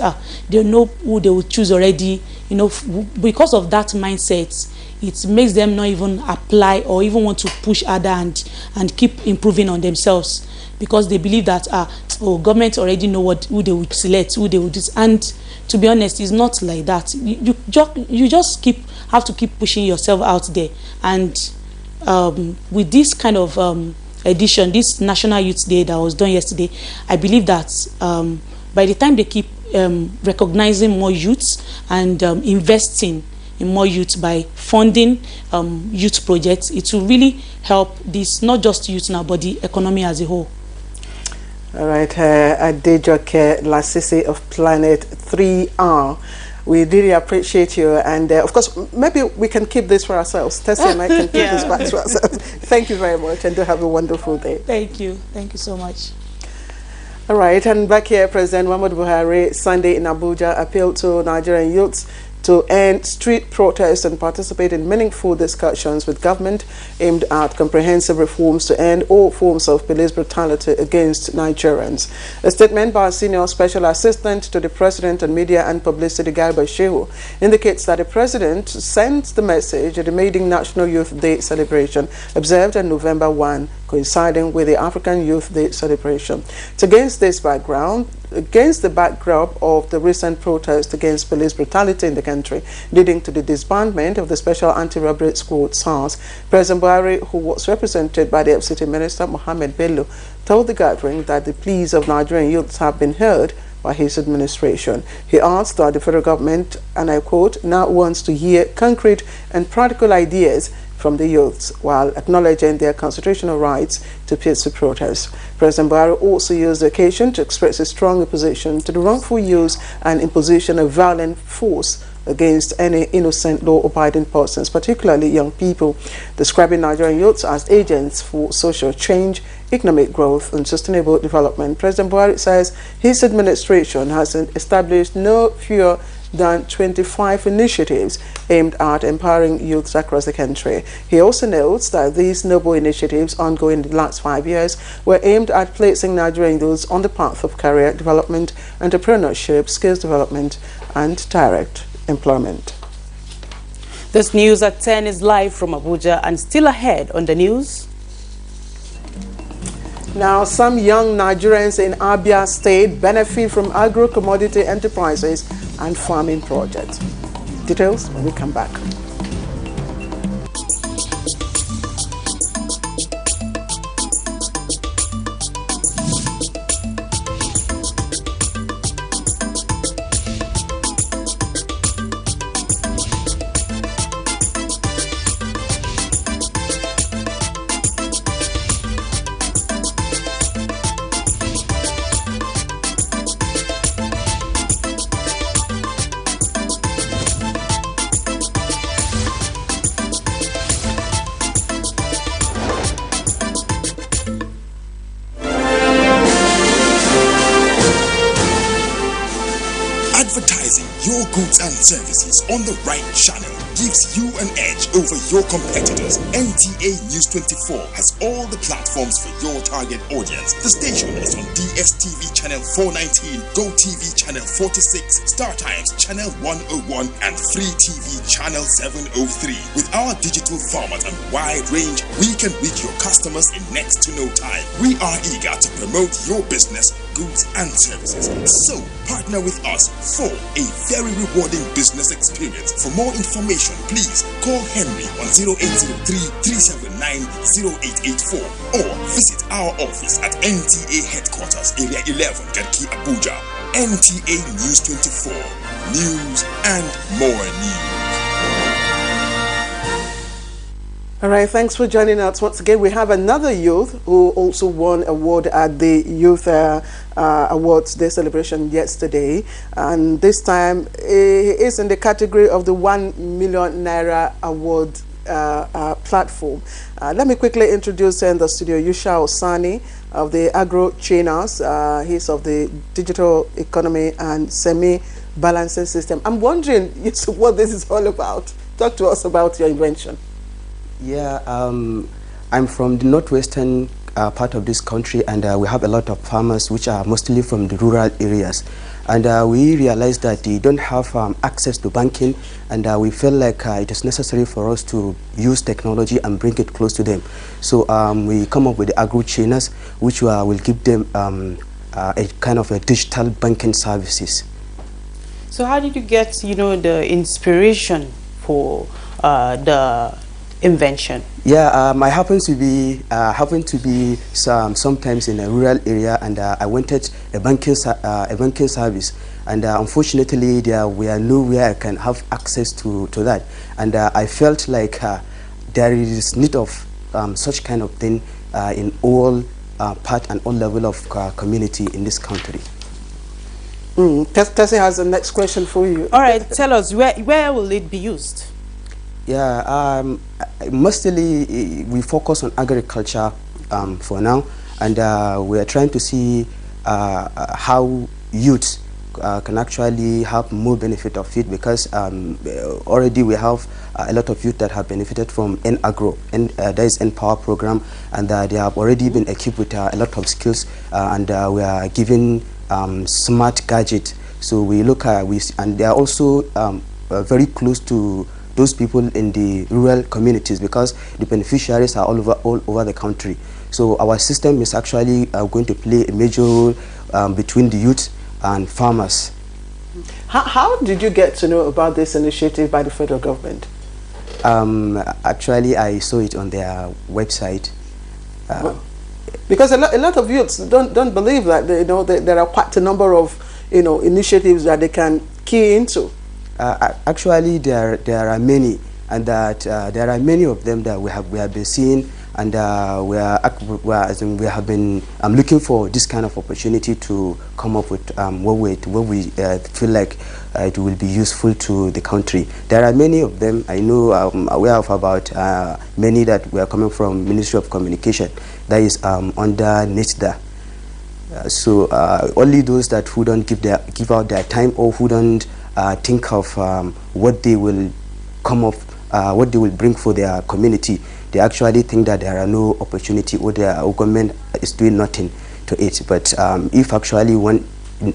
they know who they will choose already. Because of that mindset, it makes them not even apply or even want to push harder and keep improving on themselves, because they believe that government already know who they would select, who they would do. And to be honest, it's not like that. You just have to keep pushing yourself out there. And with this kind of edition, this National Youth Day that was done yesterday, I believe that by the time they keep recognizing more youths and investing in more youth by funding youth projects, it will really help this, not just youth now, but the economy as a whole. All right, Adejoke Lasisi of Planet 3R. We really appreciate you, and of course, maybe we can keep this for ourselves. Tessie and I can keep this back to ourselves. Thank you very much, and do have a wonderful day. Thank you so much. All right, and back here, President Muhammadu Buhari Sunday in Abuja appealed to Nigerian youths to end street protests and participate in meaningful discussions with government aimed at comprehensive reforms to end all forms of police brutality against Nigerians. A statement by a senior special assistant to the President on Media and Publicity, Garba Shehu, indicates that the President sent the message at the maiden National Youth Day celebration observed on November 1, coinciding with the African Youth Day celebration. It's against the backdrop of the recent protest against police brutality in the country, leading to the disbandment of the Special Anti-Robbery Squad SARS, President Buhari, who was represented by the FCT Minister Mohammed Bello, told the gathering that the pleas of Nigerian youths have been heard by his administration. He asked that the federal government, and I quote, now wants to hear concrete and practical ideas from the youths, while acknowledging their constitutional rights to peaceful protest. President Buhari also used the occasion to express a strong opposition to the wrongful use and imposition of violent force against any innocent law-abiding persons, particularly young people, describing Nigerian youths as agents for social change, economic growth, and sustainable development. President Buhari says his administration has established no fewer than 25 initiatives aimed at empowering youths across the country. He also notes that these noble initiatives ongoing in the last 5 years were aimed at placing Nigerian youths on the path of career development, entrepreneurship, skills development, and direct employment. This news at 10 is live from Abuja, and still ahead on the news. Now, some young Nigerians in Abia State benefit from agro-commodity enterprises and farming projects. Details when we come back. Advertising your goods and services on the right channel gives you an edge over your competitors. NTA News 24 has all the platforms for your target audience. The station is on DSTV channel 419, GoTV channel 46, StarTimes channel 101, and Free TV channel 703. With our digital format and wide range, we can reach your customers in next to no time. We are eager to promote your business, goods and services. So partner with us for a very rewarding business experience. For more information, please call Henry on 0803-379-0884 or visit our office at NTA Headquarters, Area 11, Garki, Abuja. NTA News 24. News and more news. All right, thanks for joining us once again. We have another youth who also won an award at the Youth Awards Day celebration yesterday, and this time he is in the category of the 1 million naira award platform. Let me quickly introduce in the studio Yusha Osani of the Agro Chainers. He's of the Digital Economy and Semi-Balancing System. I'm wondering what this is all about. Talk to us about your invention. Yeah, I'm from the northwestern part of this country, and we have a lot of farmers which are mostly from the rural areas. And we realized that they don't have access to banking, and we felt like it is necessary for us to use technology and bring it close to them. So we come up with the Agro Chainers, which will give them a kind of a digital banking services. So how did you get, the inspiration for the invention? Yeah, I happen to be sometimes in a rural area, and I wanted a banking service, and unfortunately there were nowhere I can have access to that, and I felt like there is need of such kind of thing in all part and all level of community in this country. Tessie has the next question for you. All right, tell us where will it be used? Yeah, mostly we focus on agriculture for now, and we are trying to see how youth can actually have more benefit of it, because already we have a lot of youth that have benefited from N-Agro, and that is N-Power program, and they have already been equipped with a lot of skills, and we are giving smart gadgets. So we look at, and they are also very close to those people in the rural communities, because the beneficiaries are all over the country. So our system is actually going to play a major role between the youth and farmers. How did you get to know about this initiative by the federal government? Actually, I saw it on their website. Because a lot of youths don't believe that there are quite a number of initiatives that they can key into. Actually, there are many, and that there are many of them that we have been seeing, and we have been looking for this kind of opportunity to come up with what we feel like it will be useful to the country. There are many of them. I know I'm aware of about many that were coming from Ministry of Communication, that is under NITDA. So only those that who don't give out their time, or who don't think of what they will come up, what they will bring for their community, they actually think that there are no opportunity, or their government is doing nothing to it. But if actually one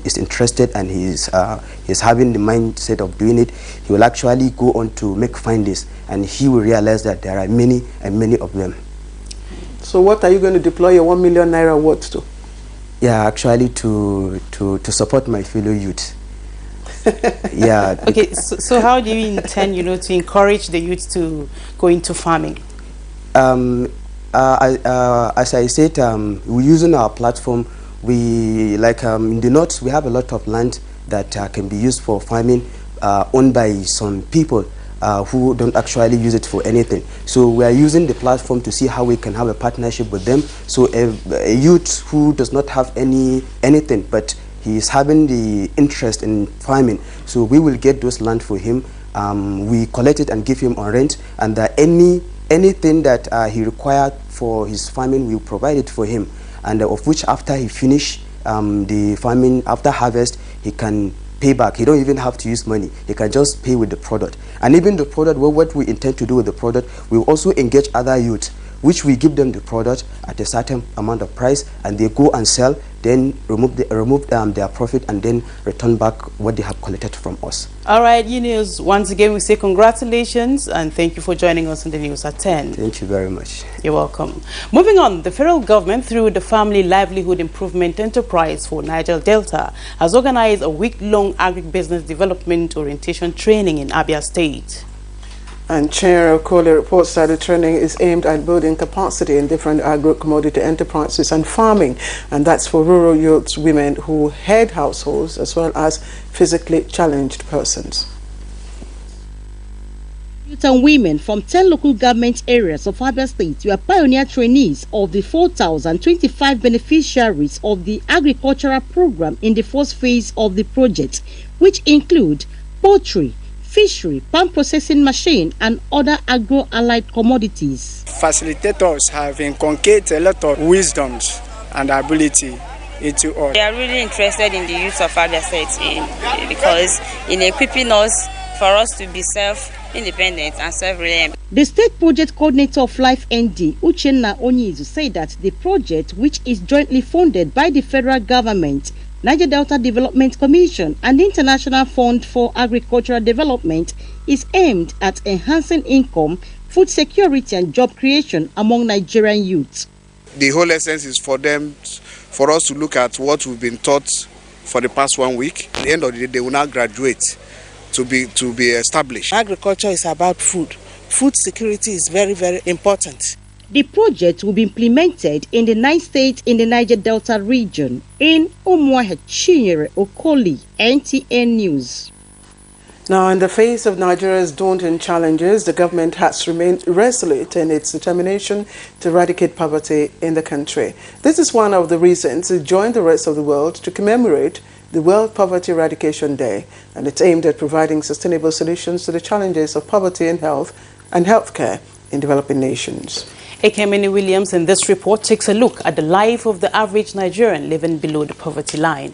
is interested and he's having the mindset of doing it, he will actually go on to make findings, and he will realize that there are many and many of them. So what are you going to deploy your 1 million naira worth to? Yeah, actually to support my fellow youth. Yeah. Okay, so how do you intend, to encourage the youth to go into farming? As I said, we're using our platform. We in the north, we have a lot of land that can be used for farming, owned by some people who don't actually use it for anything. So we are using the platform to see how we can have a partnership with them. So a youth who does not have anything, but he is having the interest in farming, so we will get those land for him. We collect it and give him on rent, and anything that he required for his farming, we will provide it for him, and of which after he finish the farming, after harvest, he can pay back. He don't even have to use money. He can just pay with the product. And even the product, what we intend to do with the product, we will also engage other youth, which we give them the product at a certain amount of price, and they go and sell, then remove their profit, and then return back what they have collected from us. All right, News, once again we say congratulations and thank you for joining us in the news at 10. Thank you very much. You're welcome. Moving on, the federal government, through the Family Livelihood Improvement Enterprise for Niger Delta, has organized a week-long agribusiness development orientation training in Abia State. And Chair Okole reports that the training is aimed at building capacity in different agro-commodity enterprises and farming, and that's for rural youths, women who head households, as well as physically challenged persons. Youth and women from 10 local government areas of Abia State were pioneer trainees of the 4,025 beneficiaries of the agricultural program in the first phase of the project, which include poultry, fishery, palm processing machine, and other agro-allied commodities. Facilitators have inculcated a lot of wisdoms and ability into us. They are really interested in the youth of Abia State because in equipping us for us to be self-independent and self-reliant. The state project coordinator of Life ND, Uchenna Onyizu, said that the project, which is jointly funded by the federal government, Niger Delta Development Commission, and the International Fund for Agricultural Development, is aimed at enhancing income, food security, and job creation among Nigerian youths. The whole essence is for us to look at what we've been taught for the past 1 week. At the end of the day, they will now graduate to be established. Agriculture is about food. Food security is very, very important. The project will be implemented in the 9 states in the Niger Delta region. In Umuahe Chinyere Okoli, NTA News. Now, in the face of Nigeria's daunting challenges, the government has remained resolute in its determination to eradicate poverty in the country. This is one of the reasons it joined the rest of the world to commemorate the World Poverty Eradication Day, and it's aimed at providing sustainable solutions to the challenges of poverty and healthcare in developing nations. Ekemini Williams in this report takes a look at the life of the average Nigerian living below the poverty line.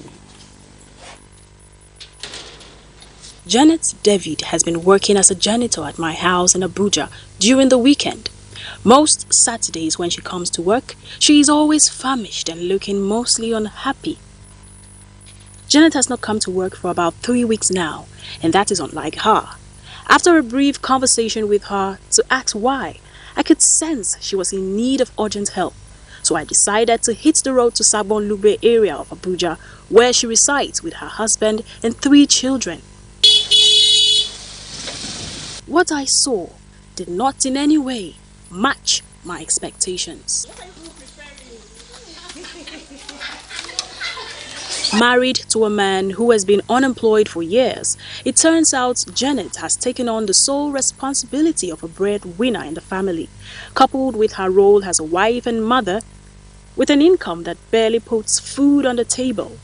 Janet David has been working as a janitor at my house in Abuja during the weekend. Most Saturdays when she comes to work, she is always famished and looking mostly unhappy. Janet has not come to work for about 3 weeks now, and that is unlike her. After a brief conversation with her to ask why, I could sense she was in need of urgent help. So I decided to hit the road to Sabon Lube area of Abuja, where she resides with her husband and 3 children. What I saw did not in any way match my expectations. Married to a man who has been unemployed for years, it turns out Janet has taken on the sole responsibility of a breadwinner in the family, coupled with her role as a wife and mother, with an income that barely puts food on the table.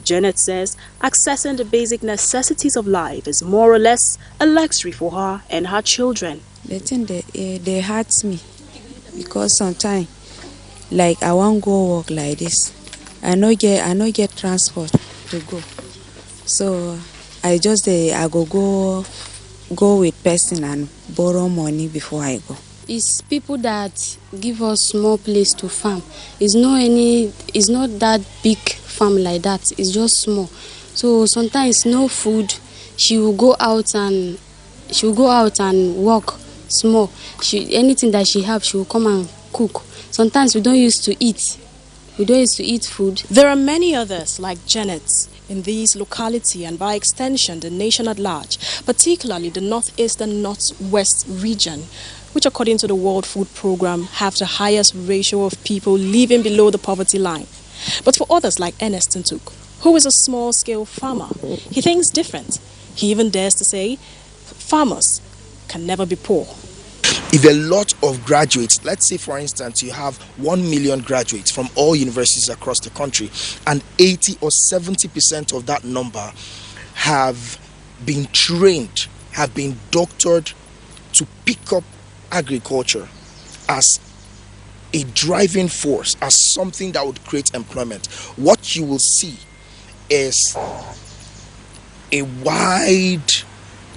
Janet says accessing the basic necessities of life is more or less a luxury for her and her children. The thing they hurt me because sometimes, like I won't go work like this. I no get transport to go, so I go with person and borrow money before I go. It's people that give us small place to farm. It's not that big farm like that. It's just small. So sometimes no food. She will go out and work small. Anything that she have, she will come and cook. sometimes we don't used to eat. We don't used to eat food. There are many others like Janet in this locality and by extension the nation at large, particularly the northeast and northwest region, which according to the World Food Programme have the highest ratio of people living below the poverty line. But for others like Ernest Ntuk, who is a small-scale farmer, he thinks different. He even dares to say farmers can never be poor. If a lot of graduates, let's say for instance you have 1 million graduates from all universities across the country, and 80 or 70% of that number have been trained, have been doctored to pick up agriculture as a driving force, as something that would create employment, what you will see is a wide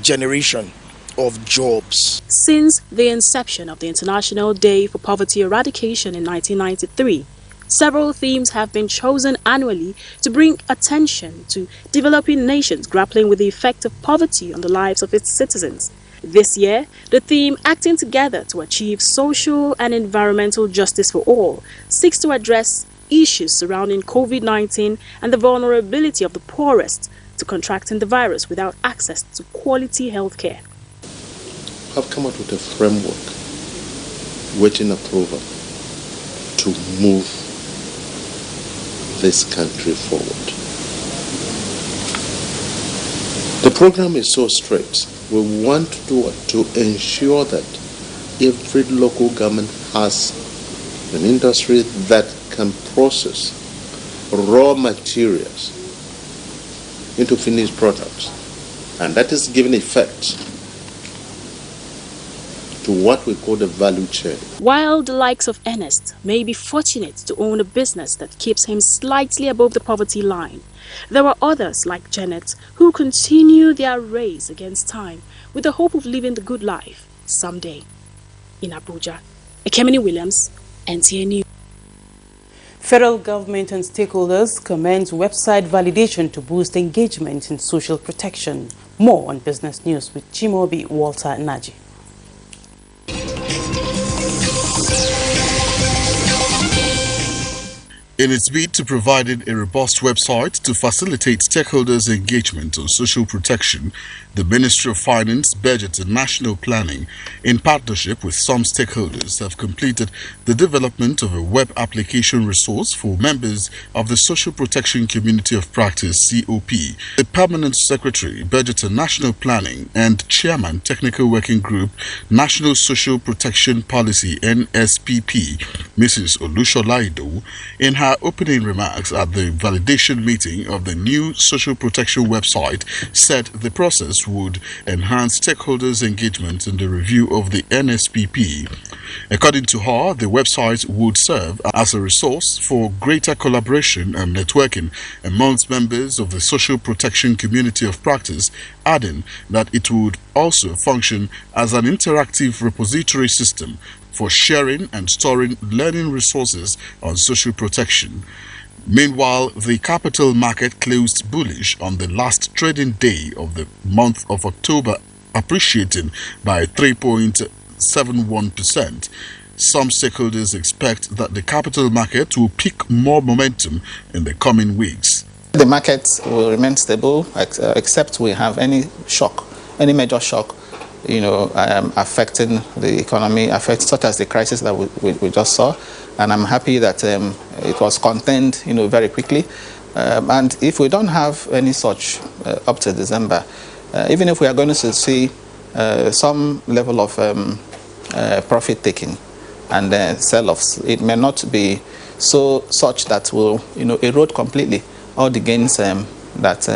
generation of jobs. Since the inception of the International Day for Poverty Eradication in 1993, several themes have been chosen annually to bring attention to developing nations grappling with the effect of poverty on the lives of its citizens. This year, the theme Acting Together to Achieve Social and Environmental Justice for All seeks to address issues surrounding COVID-19 and the vulnerability of the poorest to contracting the virus without access to quality health care. Have come out with a framework waiting approval to move this country forward. The program is so straight. We want to ensure that every local government has an industry that can process raw materials into finished products, and that is giving effect to what we call the value chain. While the likes of Ernest may be fortunate to own a business that keeps him slightly above the poverty line, there are others like Janet who continue their race against time with the hope of living the good life someday. In Abuja, Ekemini Williams, NTA News. Federal government and stakeholders commend website validation to boost engagement in social protection. More on Business News with Chimobi Walter Naji. In its bid to providing a robust website to facilitate stakeholders' engagement on social protection, the Ministry of Finance, Budget and National Planning, in partnership with some stakeholders, have completed the development of a web application resource for members of the Social Protection Community of Practice, COP. The Permanent Secretary, Budget and National Planning, and Chairman, Technical Working Group, National Social Protection Policy, NSPP, Mrs. Olushola Idowu, in her opening remarks at the validation meeting of the new social protection website, said the process would enhance stakeholders' engagement in the review of the NSPP. According to her, the website would serve as a resource for greater collaboration and networking amongst members of the social protection community of practice, adding that it would also function as an interactive repository system for sharing and storing learning resources on social protection. Meanwhile, the capital market closed bullish on the last trading day of the month of October, appreciating by 3.71%. Some stakeholders expect that the capital market will pick more momentum in the coming weeks. The market will remain stable except we have any major shock, affecting the economy, such as the crisis that we just saw. And I'm happy that it was contained, very quickly. And if we don't have any such up to December, even if we are going to see some level of profit taking and sell-offs, it may not be such that will, erode completely all the gains that that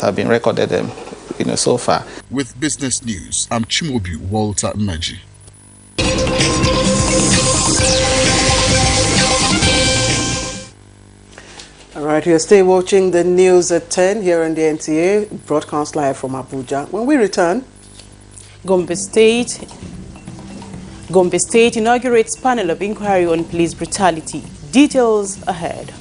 have been recorded, so far. With Business News, I'm Chimobi Walter Naji. All right, you're still watching the news at 10 here on the NTA, broadcast live from Abuja. When we return, Gombe State inaugurates panel of inquiry on police brutality. Details ahead.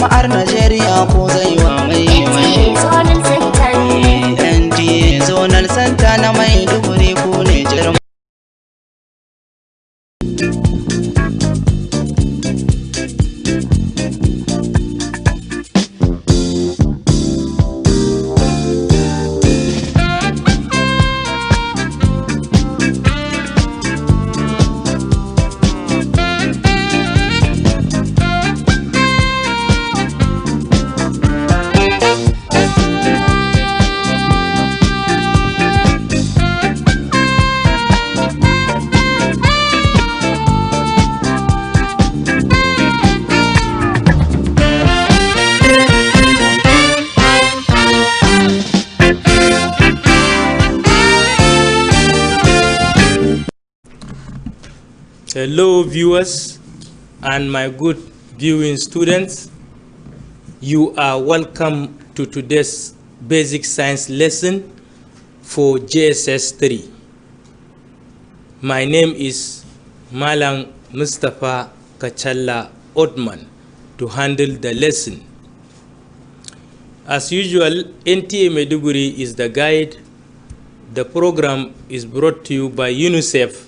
jama'ar Najeriya ko zai wa mai NTA Zonal Center na Maiduguri ku ne jirma. Hello viewers and my good viewing students, you are welcome to today's basic science lesson for JSS 3. My name is Malang Mustafa Kachalla Odman to handle the lesson. As usual, NTA Maiduguri is the guide. The program is brought to you by UNICEF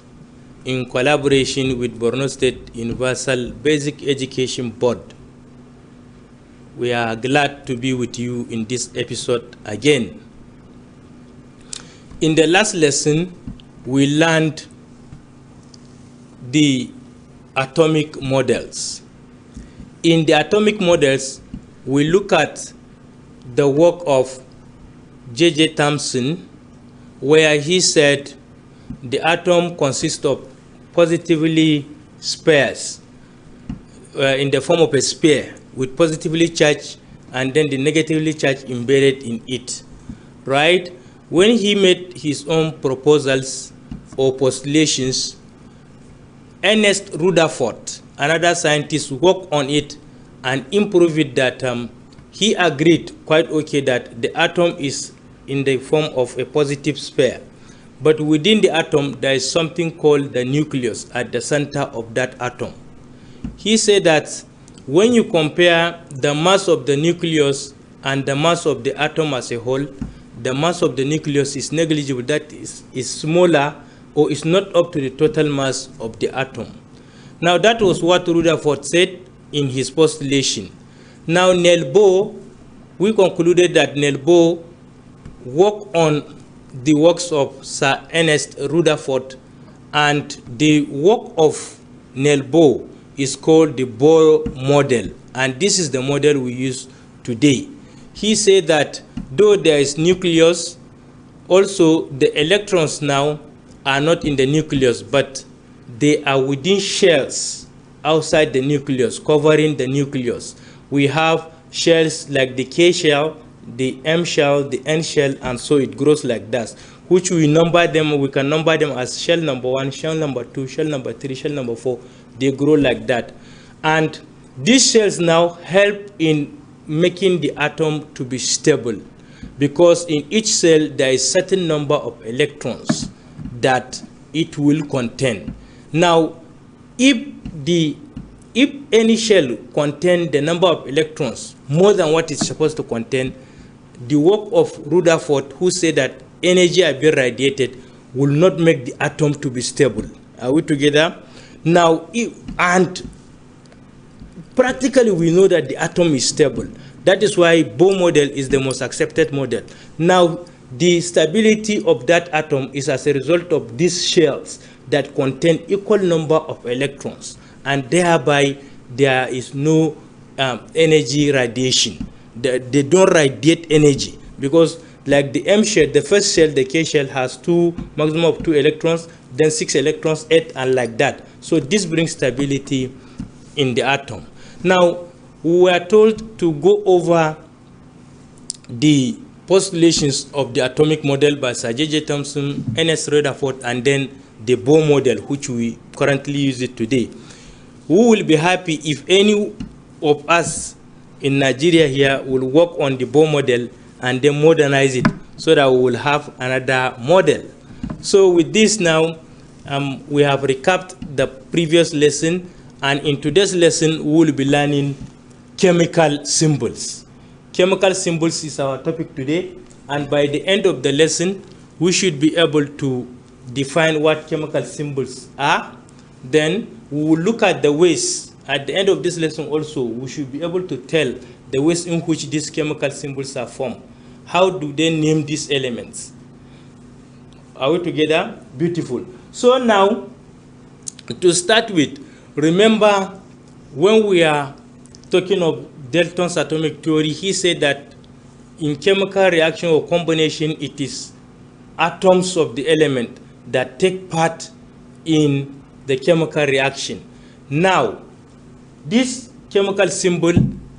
in collaboration with Borno State Universal Basic Education Board. We are glad to be with you in this episode again. In the last lesson, we learned the atomic models. In the atomic models, we look at the work of J.J. Thomson, where he said the atom consists of positively spares in the form of a sphere with positively charged and then the negatively charged embedded in it, right? When he made his own proposals or postulations, Ernest Rutherford, another scientist, worked on it and improved it that he agreed quite okay that the atom is in the form of a positive sphere. But within the atom, there is something called the nucleus at the center of that atom. He said that when you compare the mass of the nucleus and the mass of the atom as a whole, the mass of the nucleus is negligible, that is smaller or is not up to the total mass of the atom. Now that was what Rutherford said in his postulation. Now Niels Bohr, we concluded that Niels Bohr worked on the works of Sir Ernest Rutherford, and the work of Niels Bohr is called the Bohr model, and this is the model we use today. He said that though there is nucleus, also the electrons now are not in the nucleus, but they are within shells outside the nucleus, covering the nucleus. We have shells like the K shell, the M shell, the N shell, and so it grows like that, which we number them. We can number them as shell number 1, shell number 2, shell number 3, shell number 4. They grow like that. And these shells now help in making the atom to be stable, because in each cell there is certain number of electrons that it will contain. Now, if any shell contains the number of electrons more than what it's supposed to contain, the work of Rutherford, who said that energy are being radiated, will not make the atom to be stable. Are we together? Now, and practically we know that the atom is stable. That is why Bohr model is the most accepted model. Now, the stability of that atom is as a result of these shells that contain equal number of electrons, and thereby there is no energy radiation. They don't radiate energy, because like the M shell, the first shell, the K shell, has maximum of 2 electrons, then 6 electrons, 8, and like that. So this brings stability in the atom. Now, we were told to go over the postulations of the atomic model by Sir J.J. Thomson, Ernest Rutherford, and then the Bohr model, which we currently use it today. We will be happy if any of us in Nigeria here will work on the Bohr model and then modernize it so that we will have another model. So with this now, we have recapped the previous lesson, and in today's lesson we will be learning chemical symbols. Chemical symbols is our topic today, and by the end of the lesson, we should be able to define what chemical symbols are. Then we will look at the ways. At the end of this lesson also, we should be able to tell the ways in which these chemical symbols are formed. How do they name these elements? Are we together? Beautiful. So now, to start with, remember when we are talking of Dalton's atomic theory, he said that in chemical reaction or combination, it is atoms of the element that take part in the chemical reaction. Now, this chemical symbol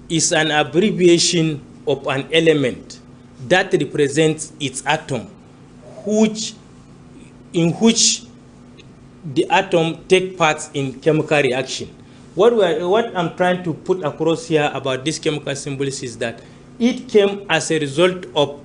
is an abbreviation of an element that represents its atom, in which the atom take part in chemical reaction. What I'm trying to put across here about this chemical symbols is that it came as a result of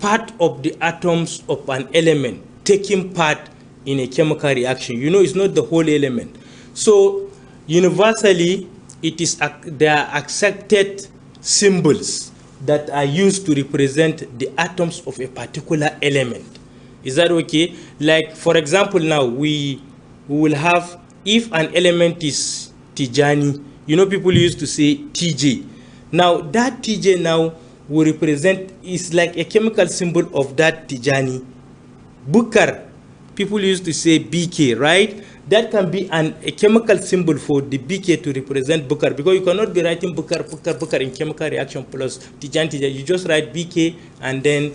part of the atoms of an element taking part in a chemical reaction. You know, it's not the whole element. So universally, there are accepted symbols that are used to represent the atoms of a particular element. Is that okay? Like, for example, now we will have, if an element is Tijani, you know, people used to say TJ. Now, that TJ now will represent, is like a chemical symbol of that Tijani. Bukar, people used to say BK, right? That can be a chemical symbol for the BK to represent Bukar, because you cannot be writing Bukar in chemical reaction plus Tijani. You just write BK and then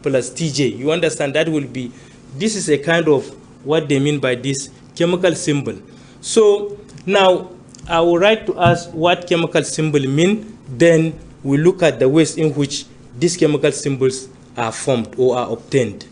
plus TJ. You understand? That will be, this is a kind of what they mean by this chemical symbol. So now I will write to us what chemical symbol mean, then we look at the ways in which these chemical symbols are formed or are obtained.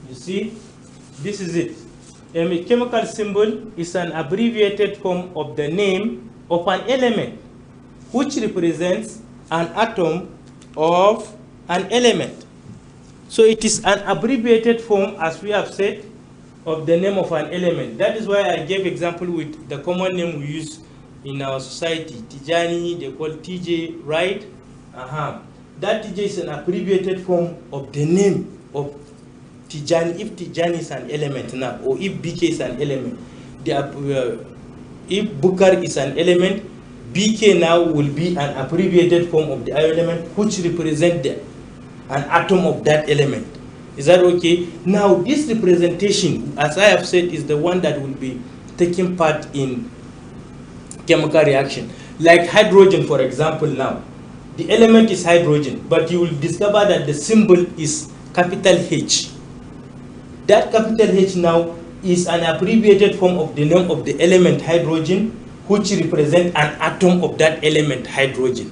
You see, this is it. A chemical symbol is an abbreviated form of the name of an element, which represents an atom of an element. So it is an abbreviated form, as we have said, of the name of an element. That is why I gave example with the common name we use in our society. Tijani, they call TJ, right? That TJ is an abbreviated form of the name of Tijani. If Tijani is an element now, or if BK is an element, if Bukar is an element, BK now will be an abbreviated form of the element which represents an atom of that element. Is that okay? Now this representation, as I have said, is the one that will be taking part in chemical reaction. Like hydrogen, for example, now. The element is hydrogen, but you will discover that the symbol is capital H. That capital H now is an abbreviated form of the name of the element hydrogen, which represents an atom of that element hydrogen.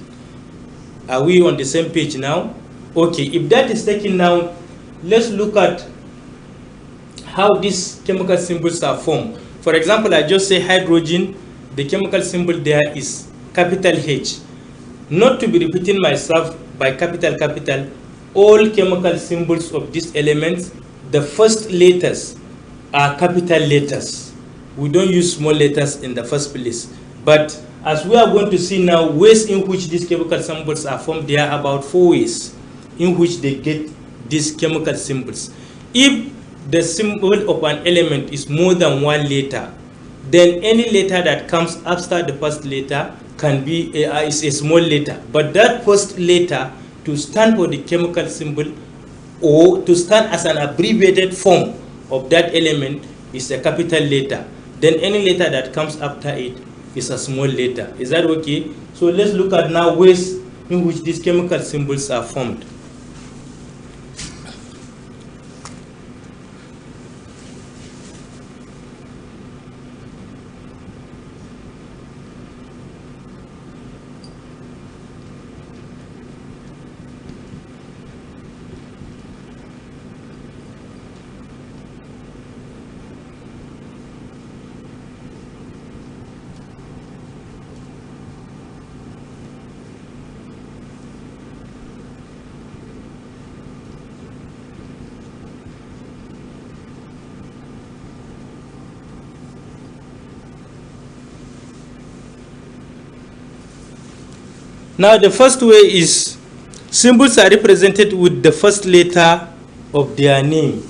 Are we on the same page now? Okay, if that is taken now, let's look at how these chemical symbols are formed. For example, I just say hydrogen, the chemical symbol there is capital H. Not to be repeating myself by capital, all chemical symbols of these elements, the first letters are capital letters. We don't use small letters in the first place. But as we are going to see now, ways in which these chemical symbols are formed, there are about 4 ways in which they get these chemical symbols. If the symbol of an element is more than one letter, then any letter that comes after the first letter can be is a small letter. But that first letter to stand for the chemical symbol or to stand as an abbreviated form of that element is a capital letter. Then any letter that comes after it is a small letter. Is that okay? So let's look at now ways in which these chemical symbols are formed. Now the first way is symbols are represented with the first letter of their name.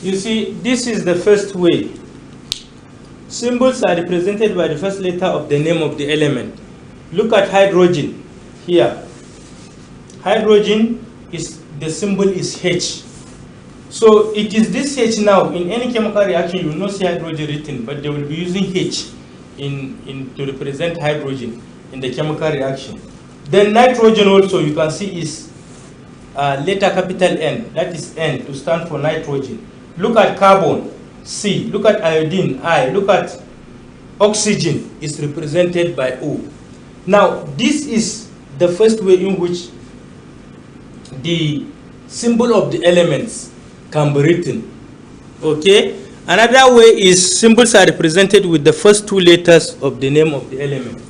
You see, this is the first way. Symbols are represented by the first letter of the name of the element. Look at hydrogen here. Hydrogen is, the symbol is H. So it is this H now. In any chemical reaction, you will not see hydrogen written, but they will be using H to represent hydrogen in the chemical reaction. Then nitrogen also, you can see, is letter capital N. That is N to stand for nitrogen. Look at carbon, C. Look at iodine, I. Look at oxygen, is represented by O. Now, this is the first way in which the symbol of the elements can be written. Okay? Another way is symbols are represented with the first two letters of the name of the element.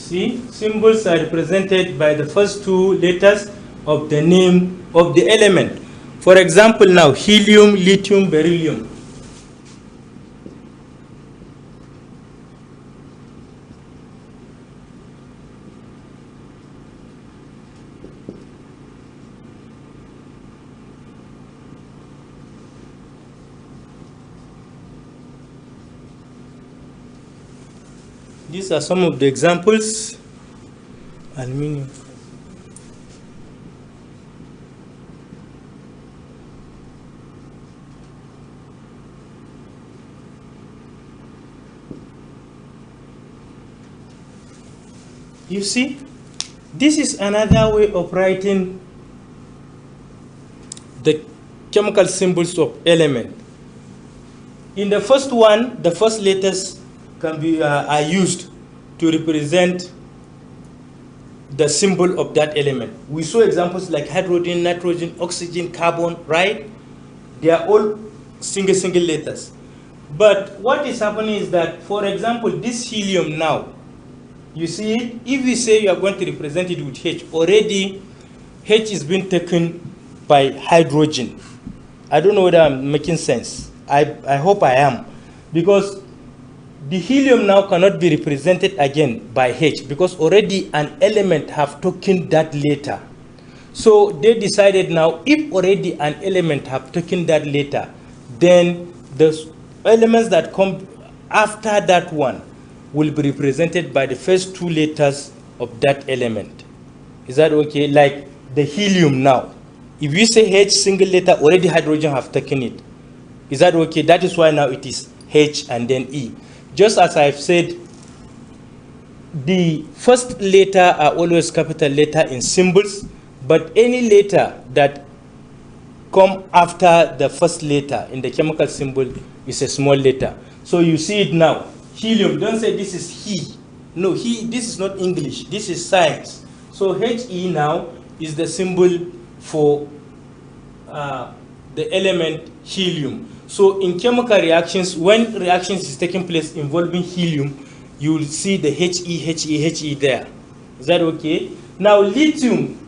See, symbols are represented by the first two letters of the name of the element. For example, now, helium, lithium, beryllium. These are some of the examples. Aluminium. You see, this is another way of writing the chemical symbols of element. In the first one, the first letters can be are used to represent the symbol of that element. We saw examples like hydrogen, nitrogen, oxygen, carbon, right? They are all single letters. But what is happening is that, for example, this helium now, you see it, if we say you are going to represent it with H, already H is being taken by hydrogen. I don't know whether I'm making sense. I hope I am. Because the helium now cannot be represented again by H, because already an element have taken that letter. So they decided now, if already an element have taken that letter, then the elements that come after that one will be represented by the first two letters of that element. Is that okay? Like the helium now. If you say H single letter, already hydrogen have taken it. Is that okay? That is why now it is H and then E. Just as I've said, the first letter are always capital letter in symbols, but any letter that come after the first letter in the chemical symbol is a small letter. So you see it now. Helium, don't say this is he. No, this is not English. This is science. So He now is the symbol for the element helium. So in chemical reactions, when reactions is taking place involving helium, you will see the He there. Is that okay? Now lithium,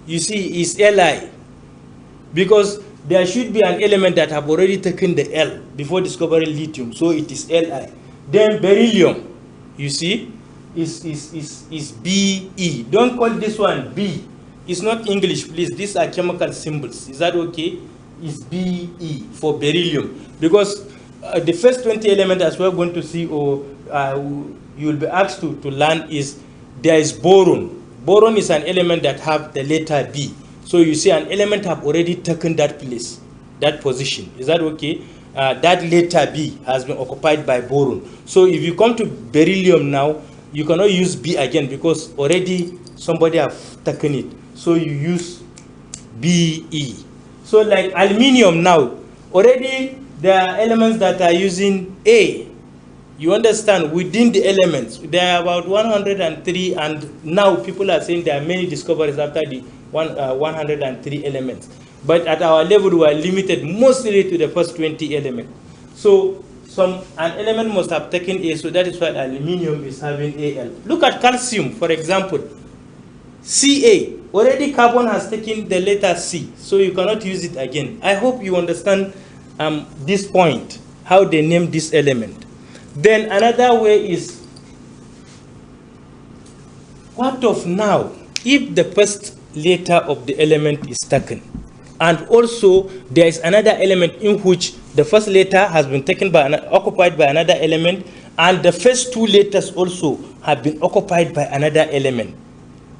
you see, is Li, because there should be an element that have already taken the L before discovering lithium, so it is Li. Then beryllium, you see, is Be. Don't call this one B. It's not English, please. These are chemical symbols. Is that okay? It's Be for beryllium. Because the first 20 elements, as we're going to see, or you will be asked to learn, is there is boron. Boron is an element that have the letter B. So you see an element have already taken that place, that position. Is that okay? That letter B has been occupied by boron. So if you come to beryllium now, you cannot use B again because already somebody have taken it. So you use Be. So like aluminium now, already there are elements that are using A. You understand, within the elements, there are about 103, and now people are saying there are many discoveries after the 103 elements. But at our level, we are limited mostly to the first 20 elements. So an element must have taken A, so that is why aluminium is having Al. Look at calcium, for example. Ca, already carbon has taken the letter C, so you cannot use it again. I hope you understand this point, how they name this element. Then another way is, what of now if the first letter of the element is taken, and also there is another element in which the first letter has been taken by occupied by another element, and the first two letters also have been occupied by another element.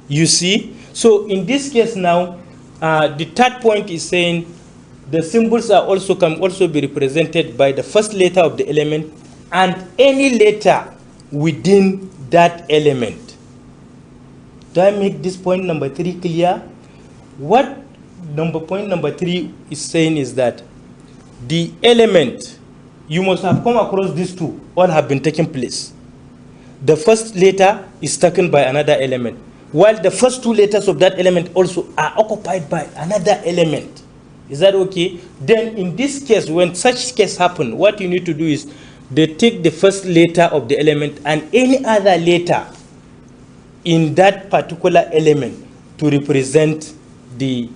You see? So in this case now, the third point is saying the symbols can also be represented by the first letter of the element and any letter within that element. Do I make this point number 3 clear? What point number 3 is saying is that the element, you must have come across these two, all have been taking place. The first letter is taken by another element, while the first two letters of that element also are occupied by another element. Is that okay? Then in this case, when such case happen, what you need to do is they take the first letter of the element and any other letter in that particular element to represent the